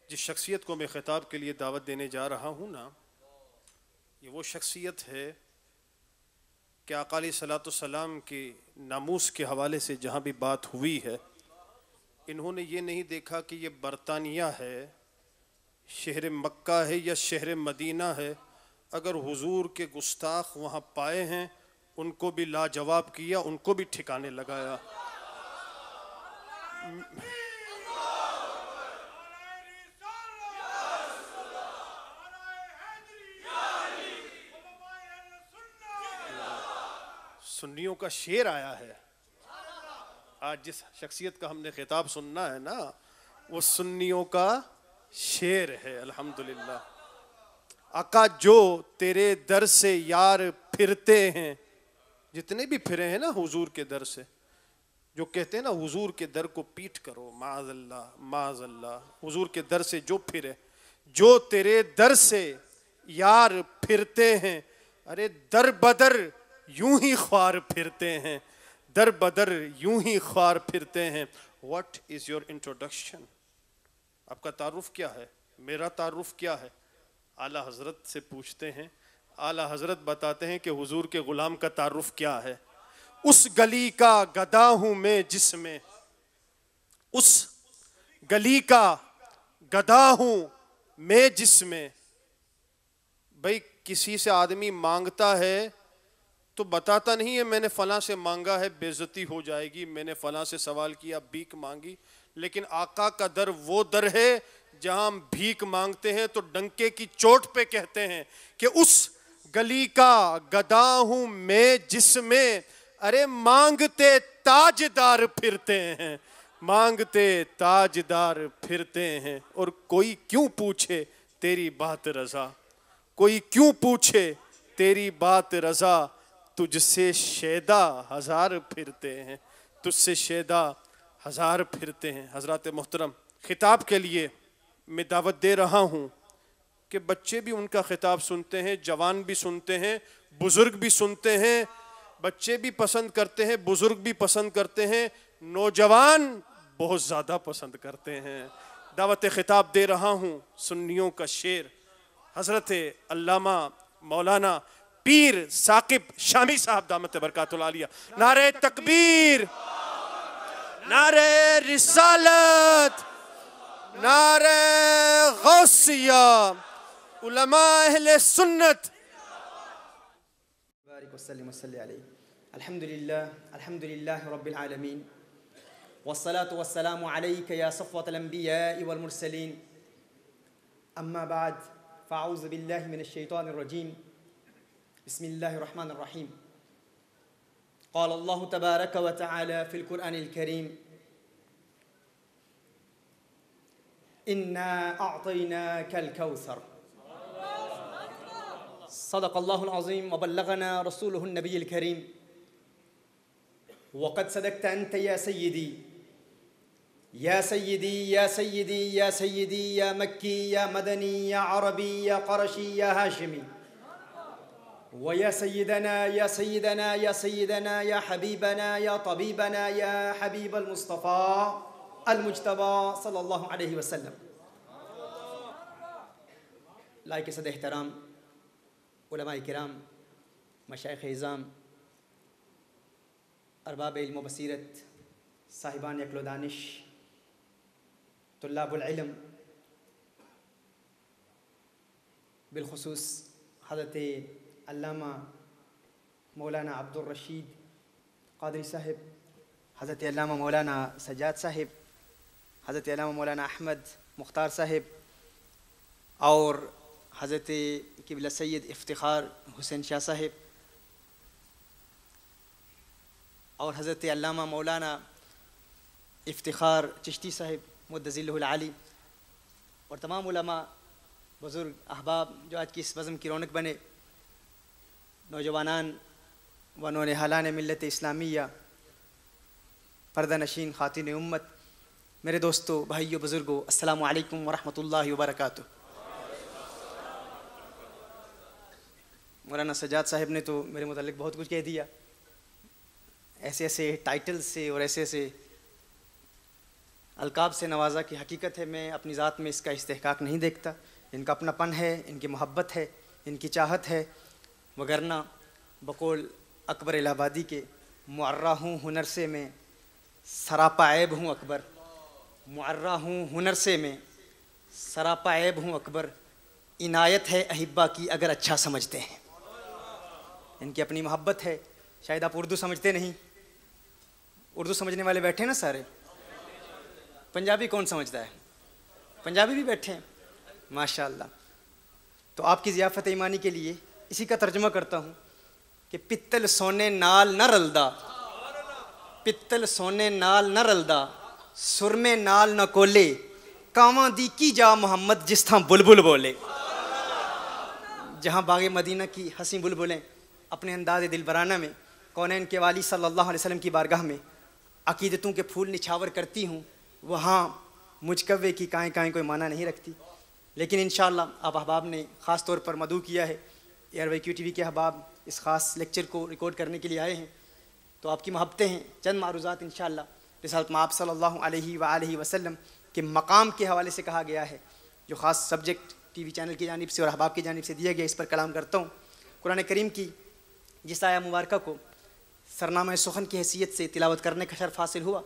جس شخصیت کو میں خطاب کے لیے دعوت دینے جا رہا ہوں نا، یہ وہ شخصیت ہے کہ آقا علیہ الصلوۃ والسلام کے ناموس کے حوالے سے جہاں بھی بات ہوئی ہے، انہوں نے یہ نہیں دیکھا کہ یہ برطانیہ ہے، شہر مکہ ہے یا شہر مدینہ ہے۔ اگر حضور کے گستاخ وہاں پائے ہیں، ان کو بھی لاجواب کیا، ان کو بھی ٹھکانے لگایا۔ سنیوں کا شعر آیا ہے، آج جس شخصیت کا ہم نے خطاب سننا ہے نا، وہ سنیوں کا شعر ہے۔ الحمدللہ آقا جو تیرے در سے یار پھرتے ہیں، جتنے بھی پھرے ہیں نا حضور کے در سے، جو کہتے ہیں نا حضور کے در کو پیٹ کرو، معاذ اللہ معاذ اللہ، حضور کے در سے جو پھرے، جو تیرے در سے یار پھرتے ہیں، ارے در بدر یوں ہی خوار پھرتے ہیں، در بدر یوں ہی خوار پھرتے ہیں۔ What is your introduction? آپ کا تعارف کیا ہے؟ میرا تعارف کیا ہے؟ اعلیٰ حضرت سے پوچھتے ہیں، اعلیٰ حضرت بتاتے ہیں کہ حضور کے غلام کا تعارف کیا ہے۔ اس گلی کا گدا ہوں میں جس میں، اس گلی کا گدا ہوں میں جس میں، بھئی کسی سے آدمی مانگتا ہے تو بتاتا نہیں ہے میں نے فلاں سے مانگا ہے، بے عزتی ہو جائے گی، میں نے فلاں سے سوال کیا، بھیک مانگی، لیکن آقا کا در وہ در ہے جہاں ہم بھیک مانگتے ہیں تو ڈنکے کی چوٹ پہ کہتے ہیں کہ اس گلی کا گدا ہوں میں جس میں، ارے مانگتے تاجدار پھرتے ہیں، مانگتے تاجدار پھرتے ہیں۔ اور کوئی کیوں پوچھے تیری بات رضا، کوئی کیوں پوچھے تیری بات رضا، تجھ سے شیدا ہزار پھرتے ہیں، تجھ سے شیدا ہزار پھرتے ہیں۔ حضرات محترم، خطاب کے لیے میں دعوت دے رہا ہوں کہ بچے بھی ان کا خطاب سنتے ہیں، جوان بھی سنتے ہیں، بزرگ بھی سنتے ہیں، بچے بھی پسند کرتے ہیں، بزرگ بھی پسند کرتے ہیں، نوجوان بہت زیادہ پسند کرتے ہیں۔ دعوت خطاب دے رہا ہوں سنیوں کا شعر، حضرت علامہ مولانا پیر ثاقب شامی صاحب دامت برکاتہ العالیہ۔ نعرہ تکبیر، نعرہ رسالت، نعرہ غوثیہ، علماء اہل سنت۔ بارک وسلم وصلی علیہ۔ الحمدللہ رب العالمین، والصلاة والسلام علیک یا صفوة الانبیاء والمرسلین، اما بعد فاعوذ باللہ من الشیطان الرجیم، بسم اللہ الرحمن الرحیم۔ قال اللہ تبارک وتعالی فی القرآن الکریم، إنا أعطيناك الكوثر۔ صدق الله العظيم وبلغنا رسوله النبي الكريم، وقد صدقت أنت يا سيدي يا سيدي يا سيدي يا سيدي يا مكي يا مدني يا عربي يا قرشي يا هاشمي، ويا سيدنا يا سيدنا يا سيدنا يا حبيبنا يا طبيبنا يا حبيب المصطفى المجتبى صلی اللہ علیہ وسلم۔ لائق صد احترام علماء کرام، مشائخ اعظام، ارباب علم و بصیرت، صاحبان عقل و دانش، طلاب العلم، بالخصوص حضرت علامہ مولانا عبد الرشید قادری صاحب، حضرت علامہ مولانا سجاد صاحب، حضرت علامہ مولانا احمد مختار صاحب، اور حضرت قبلہ سید افتخار حسین شاہ صاحب، اور حضرت علامہ مولانا افتخار چشتی صاحب مد ظلہ العالی، اور تمام علماء، بزرگ، احباب جو آج کی اس بزم کی رونق بنے، نوجوانان و نونہالان ملت اسلامیہ، پردہ نشین خواتین امت، میرے دوستو، بھائیو، بزرگو، السلام علیکم ورحمۃ اللہ وبرکاتہ۔ مولانا سجاد صاحب نے تو میرے متعلق بہت کچھ کہہ دیا، ایسے ایسے ٹائٹل سے اور ایسے ایسے القاب سے نوازا کی حقیقت ہے میں اپنی ذات میں اس کا استحقاق نہیں دیکھتا. ان کا اپنا پن ہے، ان کی محبت ہے، ان کی چاہت ہے. وگرنہ بقول اکبر الہ آبادی کے معرّہ ہوں ہنر سے میں سراپا عیب ہوں اکبر. معرّہ ہوں ہنر سے میں سراپا عیب ہوں اکبر. عنایت ہے احبہ کی اگر اچھا سمجھتے ہیں. ان کی اپنی محبت ہے. شاید آپ اردو سمجھتے نہیں. اردو سمجھنے والے بیٹھے نا سارے. پنجابی کون سمجھتا ہے؟ پنجابی بھی بیٹھے ہیں ماشاء اللہ. تو آپ کی ضیافت ایمانی کے لیے اسی کا ترجمہ کرتا ہوں کہ پتل سونے نال نہ رلدا، پتل سونے نال نہ رلدا، سرمے نال نہ کولے، کاواں دی کی جا محمد جس تھاں بلبل بولے. جہاں باغ مدینہ کی حسین بلبلیں اپنے انداز دلبرانہ میں کونین کے والی صلی اللہ علیہ وسلم کی بارگاہ میں عقیدتوں کے پھول نچھاور کرتی ہوں، وہاں مجھ کوے کی کائیں کائیں کوئی معنی نہیں رکھتی. لیکن انشاءاللہ آپ احباب نے خاص طور پر مدعو کیا ہے. Year we Q T V کے احباب اس خاص لیکچر کو ریکارڈ کرنے کے لیے آئے ہیں، تو آپ کی محبتیں ہیں. چند معروضات انشاءاللہ رسالت مآب صلی اللہ علیہ وآلہ وسلم کے مقام کے حوالے سے کہا گیا ہے، جو خاص سبجیکٹ ٹی وی چینل کی جانب سے اور احباب کی جانب سے دیا گیا، اس پر کلام کرتا ہوں. قرآن کریم کی جس آیہ مبارکہ کو سرنامہ سخن کی حیثیت سے تلاوت کرنے کا شرف حاصل ہوا،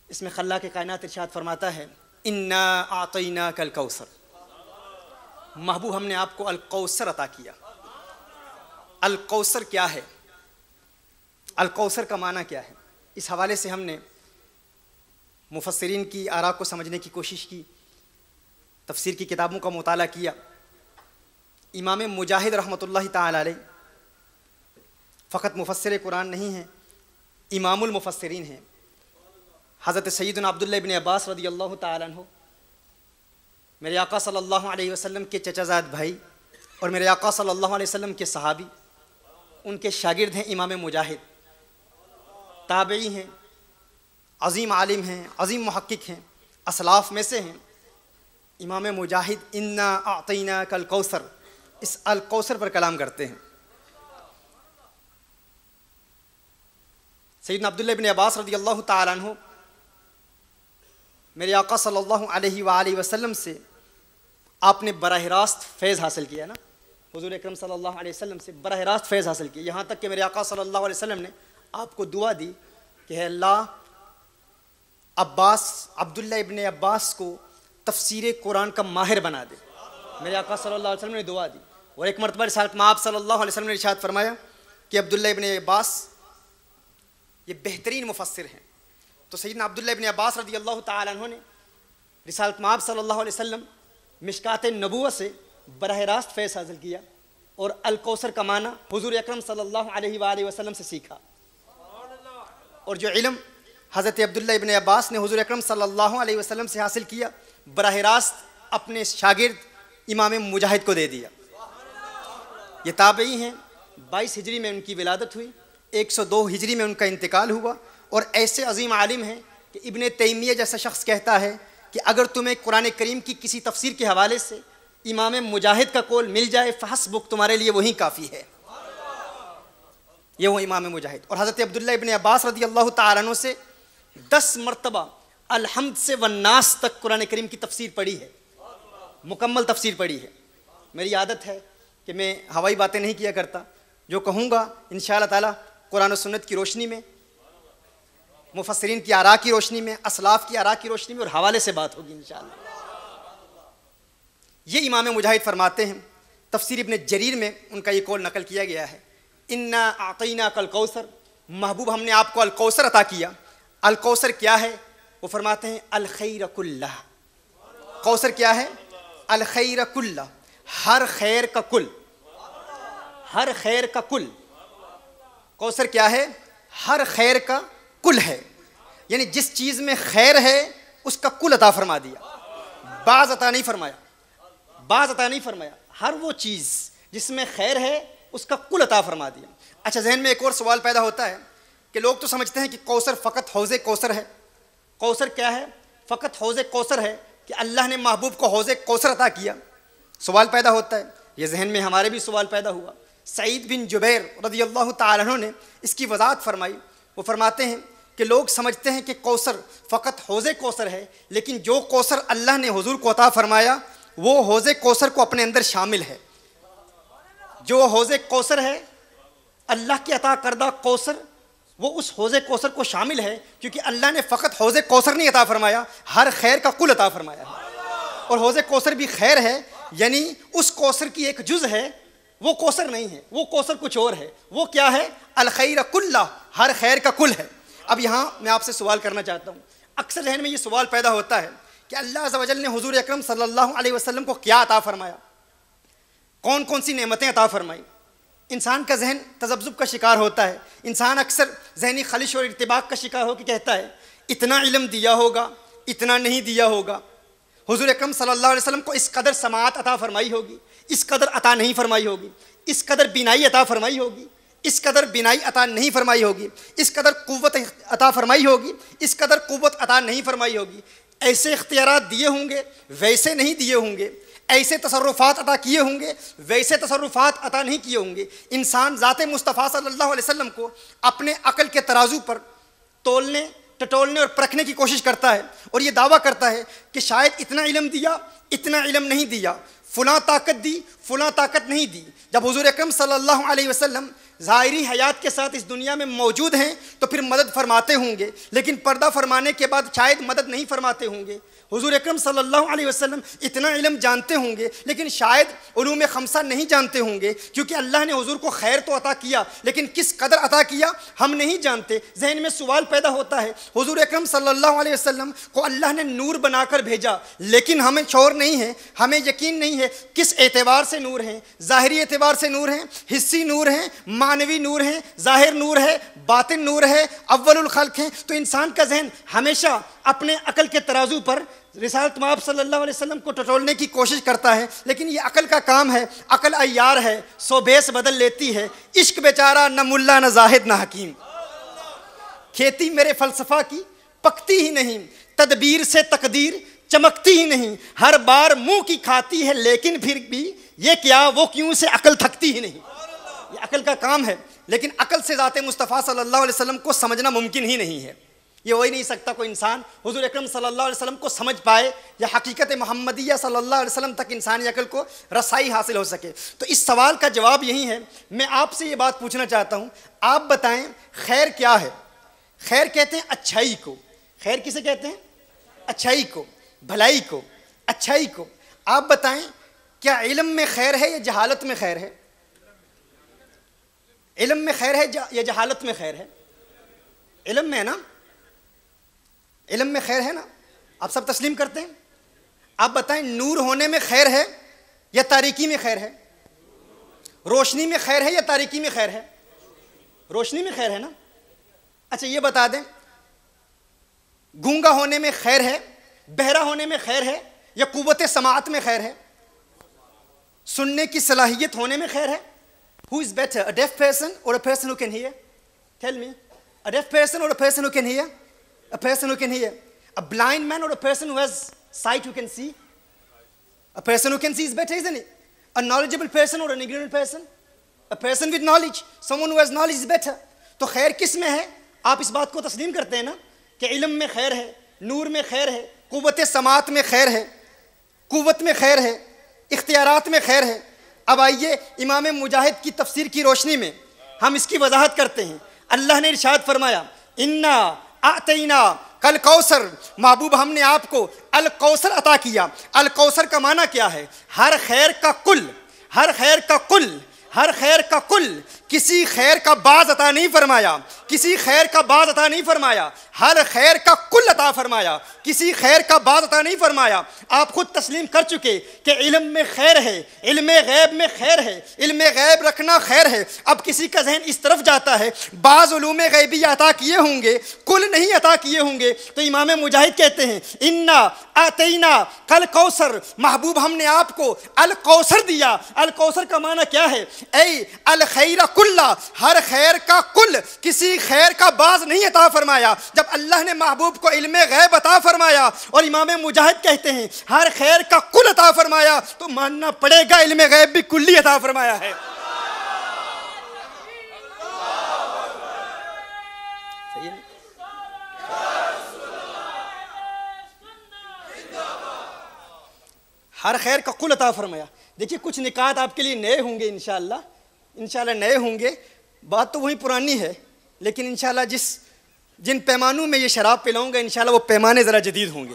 اس میں خلاق کائنات ارشاد فرماتا ہے انا اعطیناک الکوثر. محبوب ہم نے آپ کو الکوثر عطا کیا. الکوثر کیا ہے؟ الکوثر کا معنی کیا ہے؟ اس حوالے سے ہم نے مفسرین کی آراء کو سمجھنے کی کوشش کی، تفسیر کی کتابوں کا مطالعہ کیا. امام مجاہد رحمۃ اللہ تعالی علیہ فقط مفسر قرآن نہیں ہیں، امام المفسرین ہیں. حضرت سیدنا عبداللہ ابن عباس رضی اللہ تعالیٰ عنہ میرے آقا صلی اللہ علیہ وسلم کے چچا زاد بھائی اور میرے آقا صلی اللہ علیہ وسلم کے صحابی، ان کے شاگرد ہیں امام مجاہد. تابعی ہیں، عظیم عالم ہیں، عظیم محقق ہیں، اسلاف میں سے ہیں. امام مجاہد انا اعطیناک الکوثر، اس الکوثر پر کلام کرتے ہیں. سیدنا عبداللہ ابن عباس رضی اللہ تعالیٰ عنہ میرے آقا صلی اللہ علیہ وآلہ وسلم سے آپ نے براہ راست فیض حاصل کیا نا. حضور اکرم صلی اللہ علیہ وسلم سے براہ راست فیض حاصل کیا، یہاں تک کہ میرے آقا صلی اللہ علیہ وسلم نے آپ کو دعا دی کہ اے اللہ عبداللہ ابن عباس کو تفسیر قرآن کا ماہر بنا دے. میرے آقا صلی اللہ علیہ وسلم نے دعا دی. اور ایک مرتبہ رسالت مآب صلی اللہ علیہ وسلم نے ارشاد فرمایا کہ عبداللہ ابن عباس یہ بہترین مفسر ہیں. تو سیدنا عبداللہ ابن عباس رضی اللہ تعالیٰ عنہ نے رسالت مآب صلی اللہ علیہ وسلم مشکات نبوت سے براہ راست فیض حاصل کیا اور الکوثر کا معنی حضور اکرم صلی اللہ علیہ وآلہ وسلم سے سیکھا. اور جو علم حضرت عبداللہ ابن عباس نے حضور اکرم صلی اللہ علیہ وسلم سے حاصل کیا، براہ راست اپنے شاگرد امام مجاہد کو دے دیا. یہ تابعی ہیں. 22 ہجری میں ان کی ولادت ہوئی، 102 ہجری میں ان کا انتقال ہوا. اور ایسے عظیم عالم ہیں کہ ابن تیمیہ جیسا شخص کہتا ہے کہ اگر تمہیں قرآن کریم کی کسی تفسیر کے حوالے سے امام مجاہد کا قول مل جائے فحسبک، تمہارے لیے وہی کافی ہے. یہ وہ امام مجاہد. اور حضرت عبداللہ ابن عباس رضی اللہ تعالیٰ عنہ سے 10 مرتبہ الحمد سے والناس تک قرآن کریم کی تفسیر پڑھی ہے، مکمل تفسیر پڑھی ہے. میری عادت ہے کہ میں ہوائی باتیں نہیں کیا کرتا. جو کہوں گا انشاءاللہ تعالیٰ قرآن و سنت کی روشنی میں، مفسرین کی آراء کی روشنی میں، اسلاف کی آراء کی روشنی میں اور حوالے سے بات ہوگی انشاءاللہ. یہ امام مجاہد فرماتے ہیں. تفسیر ابن جریر میں ان کا یہ قول نقل کیا گیا ہے انا اعطیناک الکوثر. محبوب ہم نے آپ کو الکوثر عطا کیا. الکوثر کیا ہے؟ وہ فرماتے ہیں الخیر کلہ. کوثر کیا ہے؟ الخیر کلہ، ہر خیر کا کل، ہر خیر کا کل. کوثر کیا ہے؟ ہر خیر کا کل ہے. یعنی جس چیز میں خیر ہے اس کا کل عطا فرما دیا، بعض عطا نہیں فرمایا، بعض عطا نہیں فرمایا. ہر وہ چیز جس میں خیر ہے اس کا کل عطا فرما دیا. اچھا، ذہن میں ایک اور سوال پیدا ہوتا ہے کہ لوگ تو سمجھتے ہیں کہ کوثر فقط حوض کوثر ہے. کوثر کیا ہے؟ فقط حوض کوثر ہے کہ اللہ نے محبوب کو حوض کوثر عطا کیا. سوال پیدا ہوتا ہے، یہ ذہن میں ہمارے بھی سوال پیدا ہوا. سعید بن جبیر رضی اللہ تعالیٰ عنہ نے اس کی وضاحت فرمائی. وہ فرماتے ہیں کہ لوگ سمجھتے ہیں کہ کوثر فقط حوض کوثر ہے، لیکن جو کوثر اللہ نے حضور کو عطا فرمایا وہ حوض کوثر کو اپنے اندر شامل ہے۔ جو حوض کوثر ہے، اللہ کی عطا کردہ کوثر، وہ اس حوض کوثر کو شامل ہے، کیونکہ اللہ نے فقط حوض کوثر نہیں عطا فرمایا، ہر خیر کا کل عطا فرمایا ہے۔ اور حوض کوثر بھی خیر ہے، یعنی اس کوثر کی ایک جز ہے، وہ کوثر نہیں ہے، وہ کوثر کچھ اور ہے۔ وہ کیا ہے؟ الخیر کلہ، ہر خیر کا کل ہے۔ اب یہاں میں آپ سے سوال کرنا چاہتا ہوں، اکثر ذہن میں یہ سوال پیدا ہوتا ہے کہ اللہ عز و جل نے حضور اکرم صلی اللہ علیہ وسلم کو کیا عطا فرمایا، کون کون سی نعمتیں عطا فرمائی۔ انسان کا ذہن تذبذب کا شکار ہوتا ہے، انسان اکثر ذہنی خلش اور ارتباک کا شکار ہو کے کہتا ہے اتنا علم دیا ہوگا، اتنا نہیں دیا ہوگا۔ حضور اکرم صلی اللہ علیہ وسلم کو اس قدر سماعت عطا فرمائی ہوگی، اس قدر عطا نہیں فرمائی ہوگی، اس قدر بینائی عطا فرمائی ہوگی، اس قدر بینائی عطا نہیں فرمائی ہوگی، اس قدر قوت عطا فرمائی ہوگی، اس قدر قوت عطا نہیں فرمائی ہوگی۔ ایسے اختیارات دیے ہوں گے، ویسے نہیں دیے ہوں گے، ایسے تصرفات عطا کیے ہوں گے، ویسے تصرفات عطا نہیں کیے ہوں گے۔ انسان ذات مصطفیٰ صلی اللہ علیہ وسلم کو اپنے عقل کے ترازو پر تولنے، ٹٹولنے اور پرکھنے کی کوشش کرتا ہے، اور یہ دعویٰ کرتا ہے کہ شاید اتنا علم دیا، اتنا علم نہیں دیا، فلاں طاقت دی، فلاں طاقت نہیں دی۔ جب حضور اکرم صلی اللہ علیہ وسلم ظاہری حیات کے ساتھ اس دنیا میں موجود ہیں تو پھر مدد فرماتے ہوں گے، لیکن پردہ فرمانے کے بعد شاید مدد نہیں فرماتے ہوں گے۔ حضور اکرم صلی اللہ علیہ وسلم اتنا علم جانتے ہوں گے، لیکن شاید علوم خمسہ نہیں جانتے ہوں گے، کیونکہ اللہ نے حضور کو خیر تو عطا کیا، لیکن کس قدر عطا کیا ہم نہیں جانتے۔ ذہن میں سوال پیدا ہوتا ہے، حضور اکرم صلی اللہ علیہ وسلم کو اللہ نے نور بنا کر بھیجا، لیکن ہمیں شعور نہیں ہے، ہمیں یقین نہیں ہے کس اعتبار سے نور ہیں۔ ظاہری اعتبار سے نور ہیں، حسی نور ہیں، معنوی نور ہیں، ظاہر نور ہے، باطن نور ہے، اول الخلق ہیں۔ تو انسان کا ذہن ہمیشہ اپنے عقل کے ترازو پر رسالت مآب صلی اللہ علیہ وسلم کو ٹٹولنے کی کوشش کرتا ہے، لیکن یہ عقل کا کام ہے، عقل عیار ہے، سو بیس بدل لیتی ہے۔ عشق بیچارہ نہ ملا نہ زاہد نہ حکیم، کھیتی میرے فلسفہ کی پکتی ہی نہیں، تدبیر سے تقدیر چمکتی ہی نہیں، ہر بار منہ کی کھاتی ہے لیکن پھر بھی یہ کیا وہ کیوں سے عقل تھکتی ہی نہیں۔ یہ عقل کا کام ہے، لیکن عقل سے ذات مصطفیٰ صلی اللہ علیہ وسلم کو سمجھنا ممکن ہی نہیں ہے۔ یہ ہو ہی نہیں سکتا کوئی انسان حضور اکرم صلی اللہ علیہ وسلم کو سمجھ پائے یا حقیقت محمدیہ صلی اللہ علیہ وسلم تک انسانی عقل کو رسائی حاصل ہو سکے۔ تو اس سوال کا جواب یہی ہے، میں آپ سے یہ بات پوچھنا چاہتا ہوں، آپ بتائیں خیر کیا ہے؟ خیر کہتے ہیں اچھائی کو۔ خیر کسے کہتے ہیں؟ اچھائی کو، بھلائی کو، اچھائی کو۔ آپ بتائیں کیا علم میں خیر ہے یا جہالت میں خیر ہے؟ علم میں خیر ہے یا جہالت میں خیر ہے؟ علم میں ہے نا، علم میں خیر ہے نا، آپ سب تسلیم کرتے ہیں۔ آپ بتائیں نور ہونے میں خیر ہے یا تاریکی میں خیر ہے؟ روشنی میں خیر ہے یا تاریکی میں خیر ہے؟ روشنی میں خیر ہے نا۔ اچھا یہ بتا دیں گونگا ہونے میں خیر ہے، بہرا ہونے میں خیر ہے یا قوت سماعت میں خیر ہے؟ سننے کی صلاحیت ہونے میں خیر ہے؟ Who is better, a deaf person or a person who can hear? Tell me, a deaf person or a person who can hear? A person who can hear. A blind man or a person who has sight who can see? A person who can see is better, isn't it? A knowledgeable person or an ignorant person? A person with knowledge. Someone who has knowledge is better. تو خیر کس میں ہے؟ آپ اس بات کو تسلیم کرتے ہیں نا کہ علم میں خیر ہے، نور میں خیر ہے، قوت سماعت میں خیر ہے، قوت میں خیر ہے، اختیارات میں خیر ہے۔ اب آئیے امام مجاہد کی تفسیر کی روشنی میں ہم اس کی وضاحت کرتے ہیں۔ اللہ نے ارشاد فرمایا انا اعطینا کل کوثر، محبوب ہم نے آپ کو الکوثر عطا کیا۔ الکوثر کا معنی کیا ہے؟ ہر خیر کا کل، ہر خیر کا کل، ہر خیر کا کل۔ کسی خیر کا بعض عطا نہیں فرمایا، کسی خیر کا بعض عطا نہیں فرمایا، ہر خیر کا کل عطا فرمایا، کسی خیر کا بعض عطا نہیں فرمایا۔ آپ خود تسلیم کر چکے کہ علم میں خیر ہے، علم غیب میں خیر ہے، علم غیب رکھنا خیر ہے۔ اب کسی کا ذہن اس طرف جاتا ہے بعض علوم غیبی عطا کیے ہوں گے، کل نہیں عطا کیے ہوں گے، تو امام مجاہد کہتے ہیں انا اعطینا کل کوثر، محبوب ہم نے آپ کو الکوثر دیا۔ الکوثر کا معنی کیا ہے؟ اے الخیر کلہ، ہر خیر کا کل، کسی خیر کا بعض نہیں عطا فرمایا۔ جب اللہ نے محبوب کو علم غیب عطا فرمایا اور امام مجاہد کہتے ہیں ہر خیر کا کل عطا فرمایا، تو ماننا پڑے گا علم غیب بھی کلی عطا فرمایا ہے۔ ہر خیر کا کل عطا فرمایا. دیکھیے کچھ نکات آپ کے لیے نئے ہوں گے انشاءاللہ نئے ہوں گے. بات تو وہی پرانی ہے لیکن انشاءاللہ جن پیمانوں میں یہ شراب پلاؤں گا انشاءاللہ وہ پیمانے ذرا جدید ہوں گے.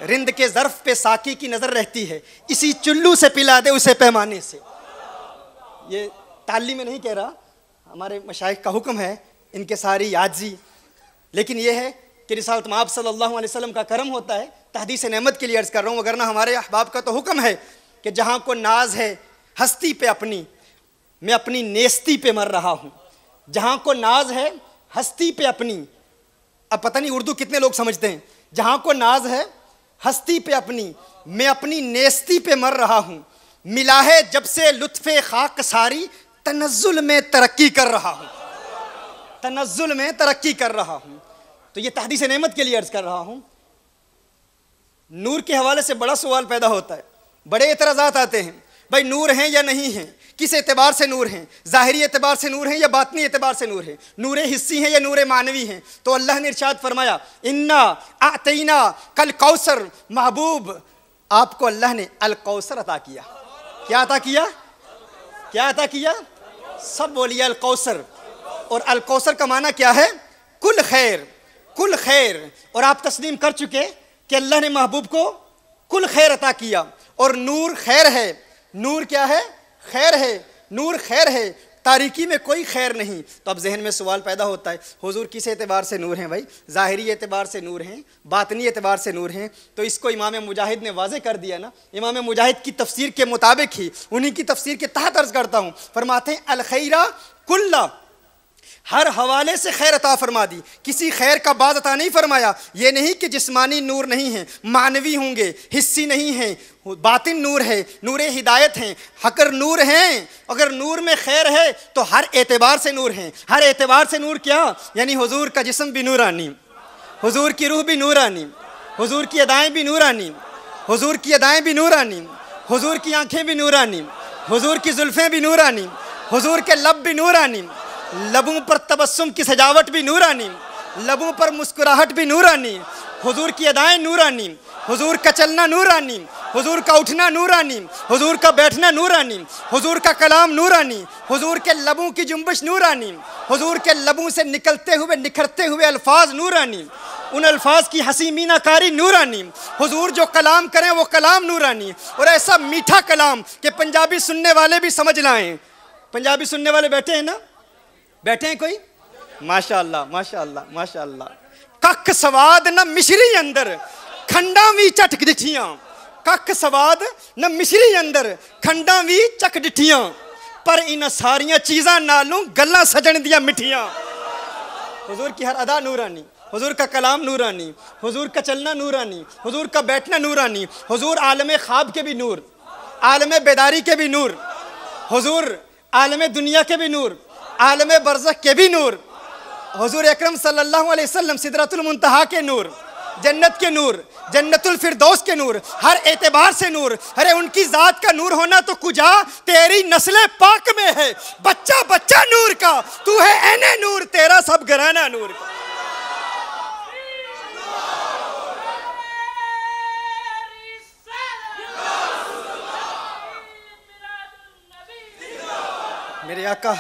رند کے ظرف پہ ساقی کی نظر رہتی ہے, اسی چلو سے پلا دے اسے پیمانے سے. یہ تعلیم میں نہیں کہہ رہا, ہمارے مشائخ کا حکم ہے, ان کے ساری عاجزی. لیکن یہ ہے کہ رسالت مآب صلی اللہ علیہ وسلم کا کرم ہوتا ہے. تحدیث نعمت کے لیے عرض کر رہا ہوں, وگرنہ ہمارے احباب کا تو حکم ہے کہ جہاں کو ناز ہے ہستی پہ اپنی, میں اپنی نیستی پہ مر رہا ہوں. جہاں کو ناز ہے ہستی پہ اپنی, اب پتہ نہیں اردو کتنے لوگ سمجھتے ہیں. جہاں کو ناز ہے ہستی پہ اپنی, میں اپنی نیستی پہ مر رہا ہوں. ملا ہے جب سے لطف خاک ساری, تنزل میں ترقی کر رہا ہوں. تنزل میں ترقی کر رہا ہوں. تو یہ تحدیث نعمت کے لیے عرض کر رہا ہوں. نور کے حوالے سے بڑا سوال پیدا ہوتا ہے, بڑے اعتراضات آتے ہیں. بھائی نور ہیں یا نہیں ہیں, کس اعتبار سے نور ہیں, ظاہری اعتبار سے نور ہیں یا باطنی اعتبار سے نور ہیں, نور حسی ہیں یا نور معنوی ہیں. تو اللہ نے ارشاد فرمایا انا اعطینا کل کوثر, محبوب آپ کو اللہ نے الکوثر عطا کیا. کیا عطا کیا؟ کیا عطا کیا؟ سب بولیے الکوثر. اور الکوثر کا معنی کیا ہے؟ کل خیر, کل خیر. اور آپ تسلیم کر چکے کہ اللہ نے محبوب کو کل خیر عطا کیا. اور نور خیر ہے. نور کیا ہے؟ خیر ہے. نور خیر ہے, تاریکی میں کوئی خیر نہیں. تو اب ذہن میں سوال پیدا ہوتا ہے, حضور کس اعتبار سے نور ہیں بھائی؟ ظاہری اعتبار سے نور ہیں, باطنی اعتبار سے نور ہیں. تو اس کو امام مجاہد نے واضح کر دیا نا. امام مجاہد کی تفسیر کے مطابق ہی, انہی کی تفسیر کے تحت عرض کرتا ہوں, فرماتے ہیں الخیرہ کلہ, ہر حوالے سے خیر عطا فرما دی. کسی خیر کا بعض عطا نہیں فرمایا. یہ نہیں کہ جسمانی نور نہیں ہیں, معنوی ہوں گے, حسی نہیں ہیں, باطن نور ہے, نور ہدایت ہیں. اگر نور ہیں, اگر نور میں خیر ہے تو ہر اعتبار سے نور ہیں. ہر اعتبار سے نور کیا؟ یعنی حضور کا جسم بھی نورانی, حضور کی روح بھی نورانی, حضور کی ادائیں بھی نورانی, حضور کی ادائیں بھی نورانی, حضور کی آنکھیں بھی نورانی, حضور کی زلفیں بھی نورانی, حضور کے لب بھی نورانی, لبوں پر تبسم کی سجاوٹ بھی نورانی, لبوں پر مسکراہٹ بھی نورانی, حضور کی ادائیں نورانی, حضور کا چلنا نورانی, حضور کا اٹھنا نورانی, حضور کا بیٹھنا نورانی, حضور کا کلام نورانی, حضور کے لبوں کی جنبش نورانی, حضور کے لبوں سے نکلتے ہوئے نکھرتے ہوئے الفاظ نورانی, ان الفاظ کی ہنسی مینہ کاری نورانی. حضور جو کلام کریں وہ کلام نورانی, اور ایسا میٹھا کلام کہ پنجابی سننے والے بھی سمجھ لائیں. پنجابی سننے والے بیٹھے ہیں نا؟ بیٹھے ہیں کوئی؟ ماشاءاللہ ماشاءاللہ ماشاءاللہ. کک سواد نہ مشری اندر کھنڈاں وی چٹک ڈٹھیاں, کک سواد نہ مشری اندر کھنڈاں وی چک ڈٹھیاں, پر ان ساریاں چیزاں نالوں گلاں سجن دیاں مٹھیاں. حضور کی ہر ادا نورانی, حضور کا کلام نورانی, حضور کا چلنا نورانی, حضور کا بیٹھنا نورانی, حضور عالم خواب کے بھی نور, عالم بیداری کے بھی نور, حضور عالم دنیا کے بھی نور, عالم برزخ کے بھی نور, حضور اکرم صلی اللہ علیہ وسلم سدرۃ المنتہا کے نور, جنت کے نور, جنت الفردوس کے نور, ہر اعتبار سے نور. ارے ان کی ذات کا نور ہونا تو کجا تیری نسل پاک میں ہے. بچہ بچہ نور کا, تو ہے عین نور, تیرا سب گھرانہ نور کا. میرے آقا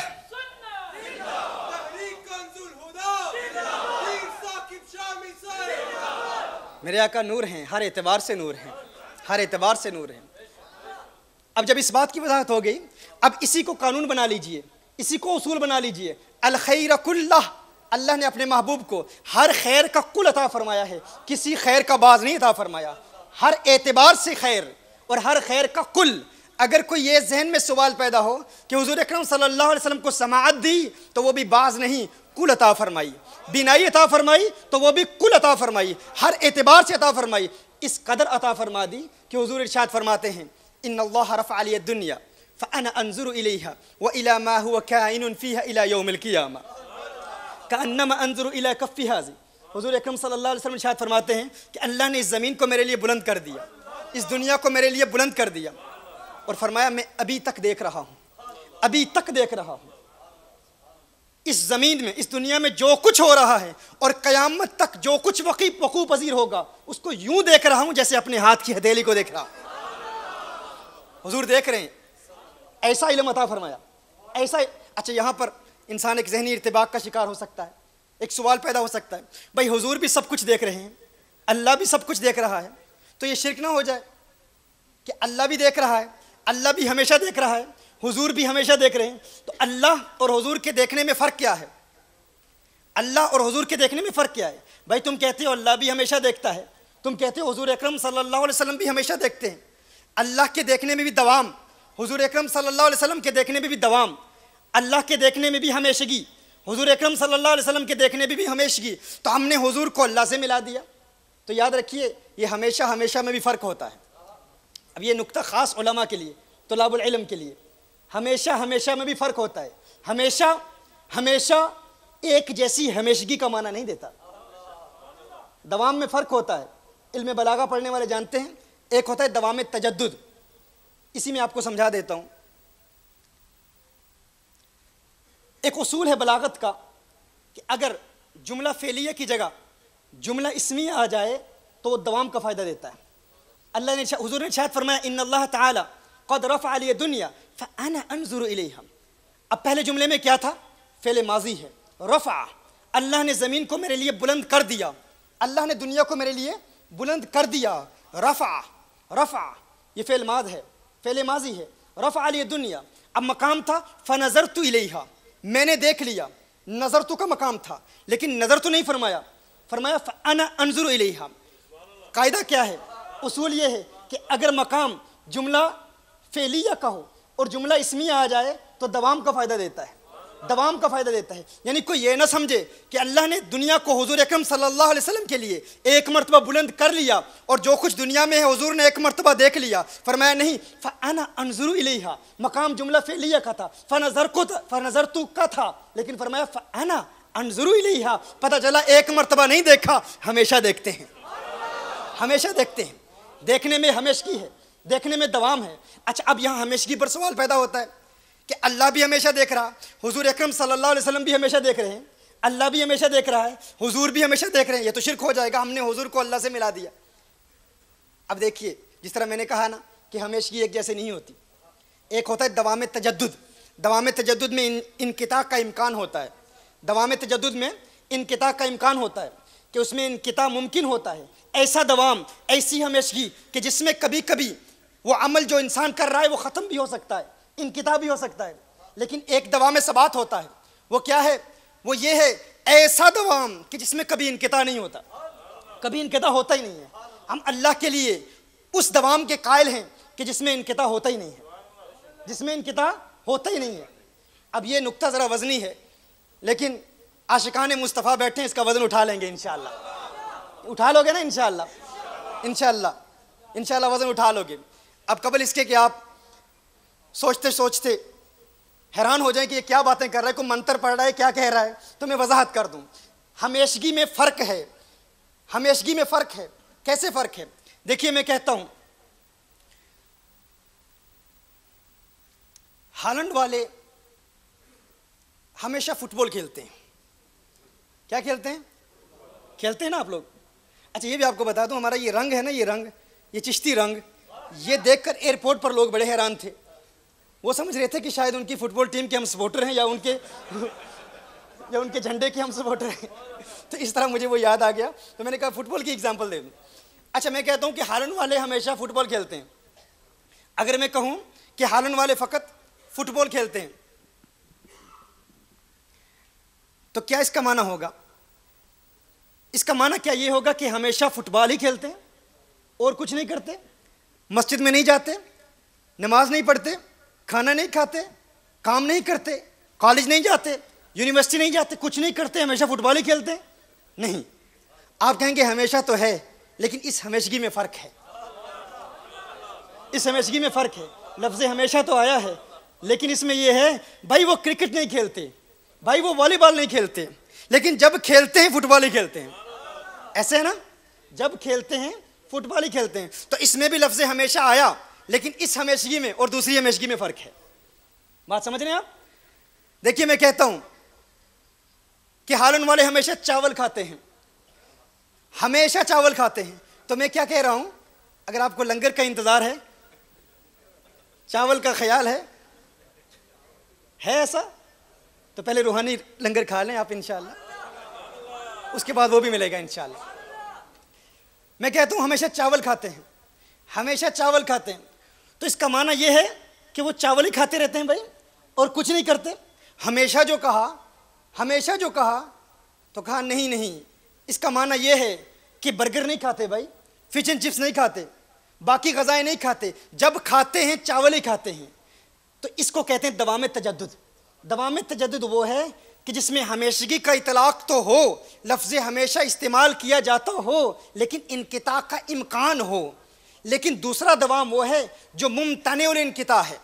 میرے آقا نور ہیں, ہر اعتبار سے نور ہیں, ہر اعتبار سے نور ہیں. اب جب اس بات کی وضاحت ہو گئی, اب اسی کو قانون بنا لیجئے, اسی کو اصول بنا لیجئے. الخیر کلہ, اللہ نے اپنے محبوب کو ہر خیر کا کل عطا فرمایا ہے, کسی خیر کا بعض نہیں عطا فرمایا. ہر اعتبار سے خیر اور ہر خیر کا کل. اگر کوئی یہ ذہن میں سوال پیدا ہو کہ حضور اکرم صلی اللہ علیہ وسلم کو سماعت دی تو وہ بھی بعض نہیں, کل عطا فرمائی. بینائی عطا فرمائی تو وہ بھی کل عطا فرمائی, ہر اعتبار سے عطا فرمائی. اس قدر عطا فرما دی کہ حضور ارشاد فرماتے ہیں ان اللہ رفع علی الدنیا فانا انظر الیہا والى ما هو کائن فیہا الى یوم القیامہ کانما انظر الى کف ہذی. حضور اکرم صلی اللہ علیہ وسلم ارشاد فرماتے ہیں کہ اللہ نے اس زمین کو میرے لیے بلند کر دیا, اس دنیا کو میرے لیے بلند کر دیا, اور فرمایا میں ابھی تک دیکھ رہا ہوں, ابھی تک دیکھ رہا ہوں اس زمین میں, اس دنیا میں جو کچھ ہو رہا ہے, اور قیامت تک جو کچھ وقوع پذیر ہوگا اس کو یوں دیکھ رہا ہوں جیسے اپنے ہاتھ کی ہتھیلی کو دیکھ رہا ہوں. حضور دیکھ رہے ہیں، ایسا علم عطا فرمایا، ایسا۔ اچھا یہاں پر انسان ایک ذہنی ارتباک کا شکار ہو سکتا ہے، ایک سوال پیدا ہو سکتا ہے، بھائی حضور بھی سب کچھ دیکھ رہے ہیں، اللہ بھی سب کچھ دیکھ رہا ہے، تو یہ شرک نہ ہو جائے کہ اللہ بھی دیکھ رہا ہے، اللہ بھی ہمیشہ دیکھ رہا ہے، حضور بھی ہمیشہ دیکھ رہے ہیں، تو اللہ اور حضور کے دیکھنے میں فرق کیا ہے؟ اللہ اور حضور کے دیکھنے میں فرق کیا ہے؟ بھائی تم کہتے ہو اللہ بھی ہمیشہ دیکھتا ہے، تم کہتے ہو حضور اکرم صلی اللہ علیہ وسلم بھی ہمیشہ دیکھتے ہیں، اللہ کے دیکھنے میں بھی دوام، حضور اکرم صلی اللہ علیہ وسلم کے دیکھنے میں بھی دوام، اللہ کے دیکھنے میں بھی ہمیشگی، حضور اکرم صلی اللہ علیہ وسلم کے دیکھنے میں بھی ہمیشگی، تو ہم نے حضور کو اللہ سے ملا دیا۔ تو یاد رکھیے یہ ہمیشہ ہمیشہ میں بھی فرق ہوتا ہے۔ اب یہ نقطہ خاص علماء کے لیے، طلاب العلم کے لیے، ہمیشہ ہمیشہ میں بھی فرق ہوتا ہے۔ ہمیشہ ہمیشہ ایک جیسی ہمیشگی کا معنی نہیں دیتا، دوام میں فرق ہوتا ہے۔ علم بلاغہ پڑھنے والے جانتے ہیں، ایک ہوتا ہے دوام تجدد، اسی میں آپ کو سمجھا دیتا ہوں۔ ایک اصول ہے بلاغت کا کہ اگر جملہ فعلیہ کی جگہ جملہ اسمیہ آ جائے تو وہ دوام کا فائدہ دیتا ہے۔ اللہ نے حضور نے ارشاد فرمایا ان اللہ تعالی قد رفع لی الدنیا فانا انظر الیہا۔ اب پہلے جملے میں کیا تھا؟ فعل ماضی ہے، رفع، اللہ نے زمین کو میرے لیے بلند کر دیا، اللہ نے دنیا کو میرے لیے بلند کر دیا۔ رفع، رفع یہ فعل ماض ہے، فعل ماضی ہے، رفع لی الدنیا۔ اب مقام تھا فنظرت الیہا، میں نے دیکھ لیا، نظر تو کا مقام تھا لیکن نظر تو نہیں فرمایا، فرمایا فانا انظر الیہا۔ قاعدہ کیا ہے؟ اصول یہ ہے کہ اگر مقام جملہ فعلیہ کا ہو اور جملہ اسمیہ آ جائے تو دوام کا فائدہ دیتا ہے، دوام کا فائدہ دیتا ہے۔ یعنی کوئی یہ نہ سمجھے کہ اللہ نے دنیا کو حضور اکرم صلی اللہ علیہ وسلم کے لیے ایک مرتبہ بلند کر لیا اور جو کچھ دنیا میں ہے حضور نے ایک مرتبہ دیکھ لیا، فرمایا نہیں فانا انظر الیہا، مقام جملہ فعلیہ کا تھا، فنظرت کا تھا لیکن فرمایا فانا انظر الیہا، پتہ چلا ایک مرتبہ نہیں دیکھا، ہمیشہ دیکھتے ہیں، ہمیشہ دیکھتے ہیں۔ دیکھنے میں ہمیشگی ہے، دیکھنے میں دوام ہے۔ اچھا اب یہاں ہمیشگی پر سوال پیدا ہوتا ہے کہ اللہ بھی ہمیشہ دیکھ رہا، حضور اکرم صلی اللہ علیہ وسلم بھی ہمیشہ دیکھ رہے ہیں، اللہ بھی ہمیشہ دیکھ رہا ہے، حضور بھی ہمیشہ دیکھ رہے ہیں، یہ تو شرک ہو جائے گا، ہم نے حضور کو اللہ سے ملا دیا۔ اب دیکھیے جس طرح میں نے کہا نا کہ ہمیشگی ایک جیسے نہیں ہوتی، ایک ہوتا ہے دوام تجدد، دوام تجدد میں انقطاع کا امکان ہوتا ہے، دوام تجدد میں انقطاع کا امکان ہوتا ہے کہ اس میں انقطاع ممکن ہوتا ہے، ایسا دوام، ایسی ہمیشگی کہ جس میں کبھی کبھی وہ عمل جو انسان کر رہا ہے وہ ختم بھی ہو سکتا ہے، انقطاع بھی ہو سکتا ہے، لیکن ایک دوام ثبات ہوتا ہے، وہ کیا ہے؟ وہ یہ ہے ایسا دوام کہ جس میں کبھی انقطاع نہیں ہوتا، کبھی انقطاع ہوتا ہی نہیں ہے۔ ہم اللہ کے لیے اس دوام کے قائل ہیں کہ جس میں انقطاع ہوتا ہی نہیں ہے، جس میں انقطاع ہوتا ہی نہیں ہے۔ اب یہ نقطہ ذرا وزنی ہے لیکن عاشقان مصطفیٰ بیٹھے ہیں، اس کا وزن اٹھا لیں گے انشاءاللہ، اٹھا لو گے نا انشاءاللہ، انشاءاللہ انشاءاللہ وزن اٹھا لو گے۔ اب قبل اس کے کہ آپ سوچتے سوچتے حیران ہو جائیں کہ یہ کیا باتیں کر رہا ہے، کوئی منتر پڑھ رہا ہے، کیا کہہ رہا ہے، تو میں وضاحت کر دوں۔ ہمیشگی میں فرق ہے، ہمیشگی میں فرق ہے۔ کیسے فرق ہے؟ دیکھیے میں کہتا ہوں ہالینڈ والے ہمیشہ فٹ بال کھیلتے ہیں، کیا کھیلتے ہیں؟ کھیلتے ہیں نا آپ لوگ۔ اچھا یہ بھی آپ کو بتا دوں، ہمارا یہ رنگ ہے نا، یہ رنگ، یہ چشتی رنگ، یہ دیکھ کر ایئرپورٹ پر لوگ بڑے حیران تھے، وہ سمجھ رہے تھے کہ شاید ان کی فٹ بال ٹیم کے ہم سپورٹر ہیں یا ان کے جھنڈے کے ہم سپورٹر ہیں، تو اس طرح مجھے وہ یاد آ گیا، تو میں نے کہا فٹ بال کی ایگزامپل دے دوں۔ اچھا میں کہتا ہوں کہ ہالینڈ والے ہمیشہ فٹ بال کھیلتے ہیں، اگر میں کہوں کہ ہالینڈ والے فقط فٹ بال کھیلتے ہیں تو کیا اس کا معنی ہوگا؟ اس کا معنی کیا یہ ہوگا کہ ہمیشہ فٹ بال ہی کھیلتے ہیں اور کچھ نہیں کرتے، مسجد میں نہیں جاتے، نماز نہیں پڑھتے، کھانا نہیں کھاتے، کام نہیں کرتے، کالج نہیں جاتے، یونیورسٹی نہیں جاتے، کچھ نہیں کرتے، ہمیشہ فٹ بال ہی کھیلتے ہیں؟ نہیں، آپ کہیں گے ہمیشہ تو ہے لیکن اس ہمیشگی میں فرق ہے، اس ہمیشگی میں فرق ہے۔ لفظ ہمیشہ تو آیا ہے لیکن اس میں یہ ہے بھائی وہ کرکٹ نہیں کھیلتے، بھائی وہ والی بال نہیں کھیلتے، لیکن جب کھیلتے ہیں فٹ بال ہی کھیلتے ہیں، ایسے ہے نا، جب کھیلتے ہیں فٹ بال ہی کھیلتے ہیں۔ تو اس میں بھی لفظ ہمیشہ آیا لیکن اس ہمیشگی میں اور دوسری ہمیشگی میں فرق ہے، بات سمجھ رہے ہیں آپ؟ دیکھیے میں کہتا ہوں کہ ہالینڈ والے ہمیشہ چاول کھاتے ہیں، ہمیشہ چاول کھاتے ہیں، تو میں کیا کہہ رہا ہوں؟ اگر آپ کو لنگر کا انتظار ہے چاول کا خیال ہے ایسا؟ تو پہلے روحانی لنگر کھا لیں آپ انشاءاللہ، اس کے بعد وہ بھی ملے گا انشاءاللہ۔ میں کہتا ہوں ہمیشہ چاول کھاتے ہیں، ہمیشہ چاول کھاتے ہیں، تو اس کا معنی یہ ہے کہ وہ چاول ہی کھاتے رہتے ہیں بھائی اور کچھ نہیں کرتے؟ ہمیشہ جو کہا تو کہا نہیں، اس کا معنی یہ ہے کہ برگر نہیں کھاتے بھائی، فش اینڈ چپس نہیں کھاتے، باقی غذائیں نہیں کھاتے، جب کھاتے ہیں چاول ہی کھاتے ہیں۔ تو اس کو کہتے ہیں دوام تجدد۔ دوام تجدد وہ ہے کہ جس میں ہمیشگی کا اطلاق تو ہو، لفظ ہمیشہ استعمال کیا جاتا ہو لیکن انقطاع کا امکان ہو، لیکن دوسرا دوام وہ ہے جو ممتنع الانقطاع ہے،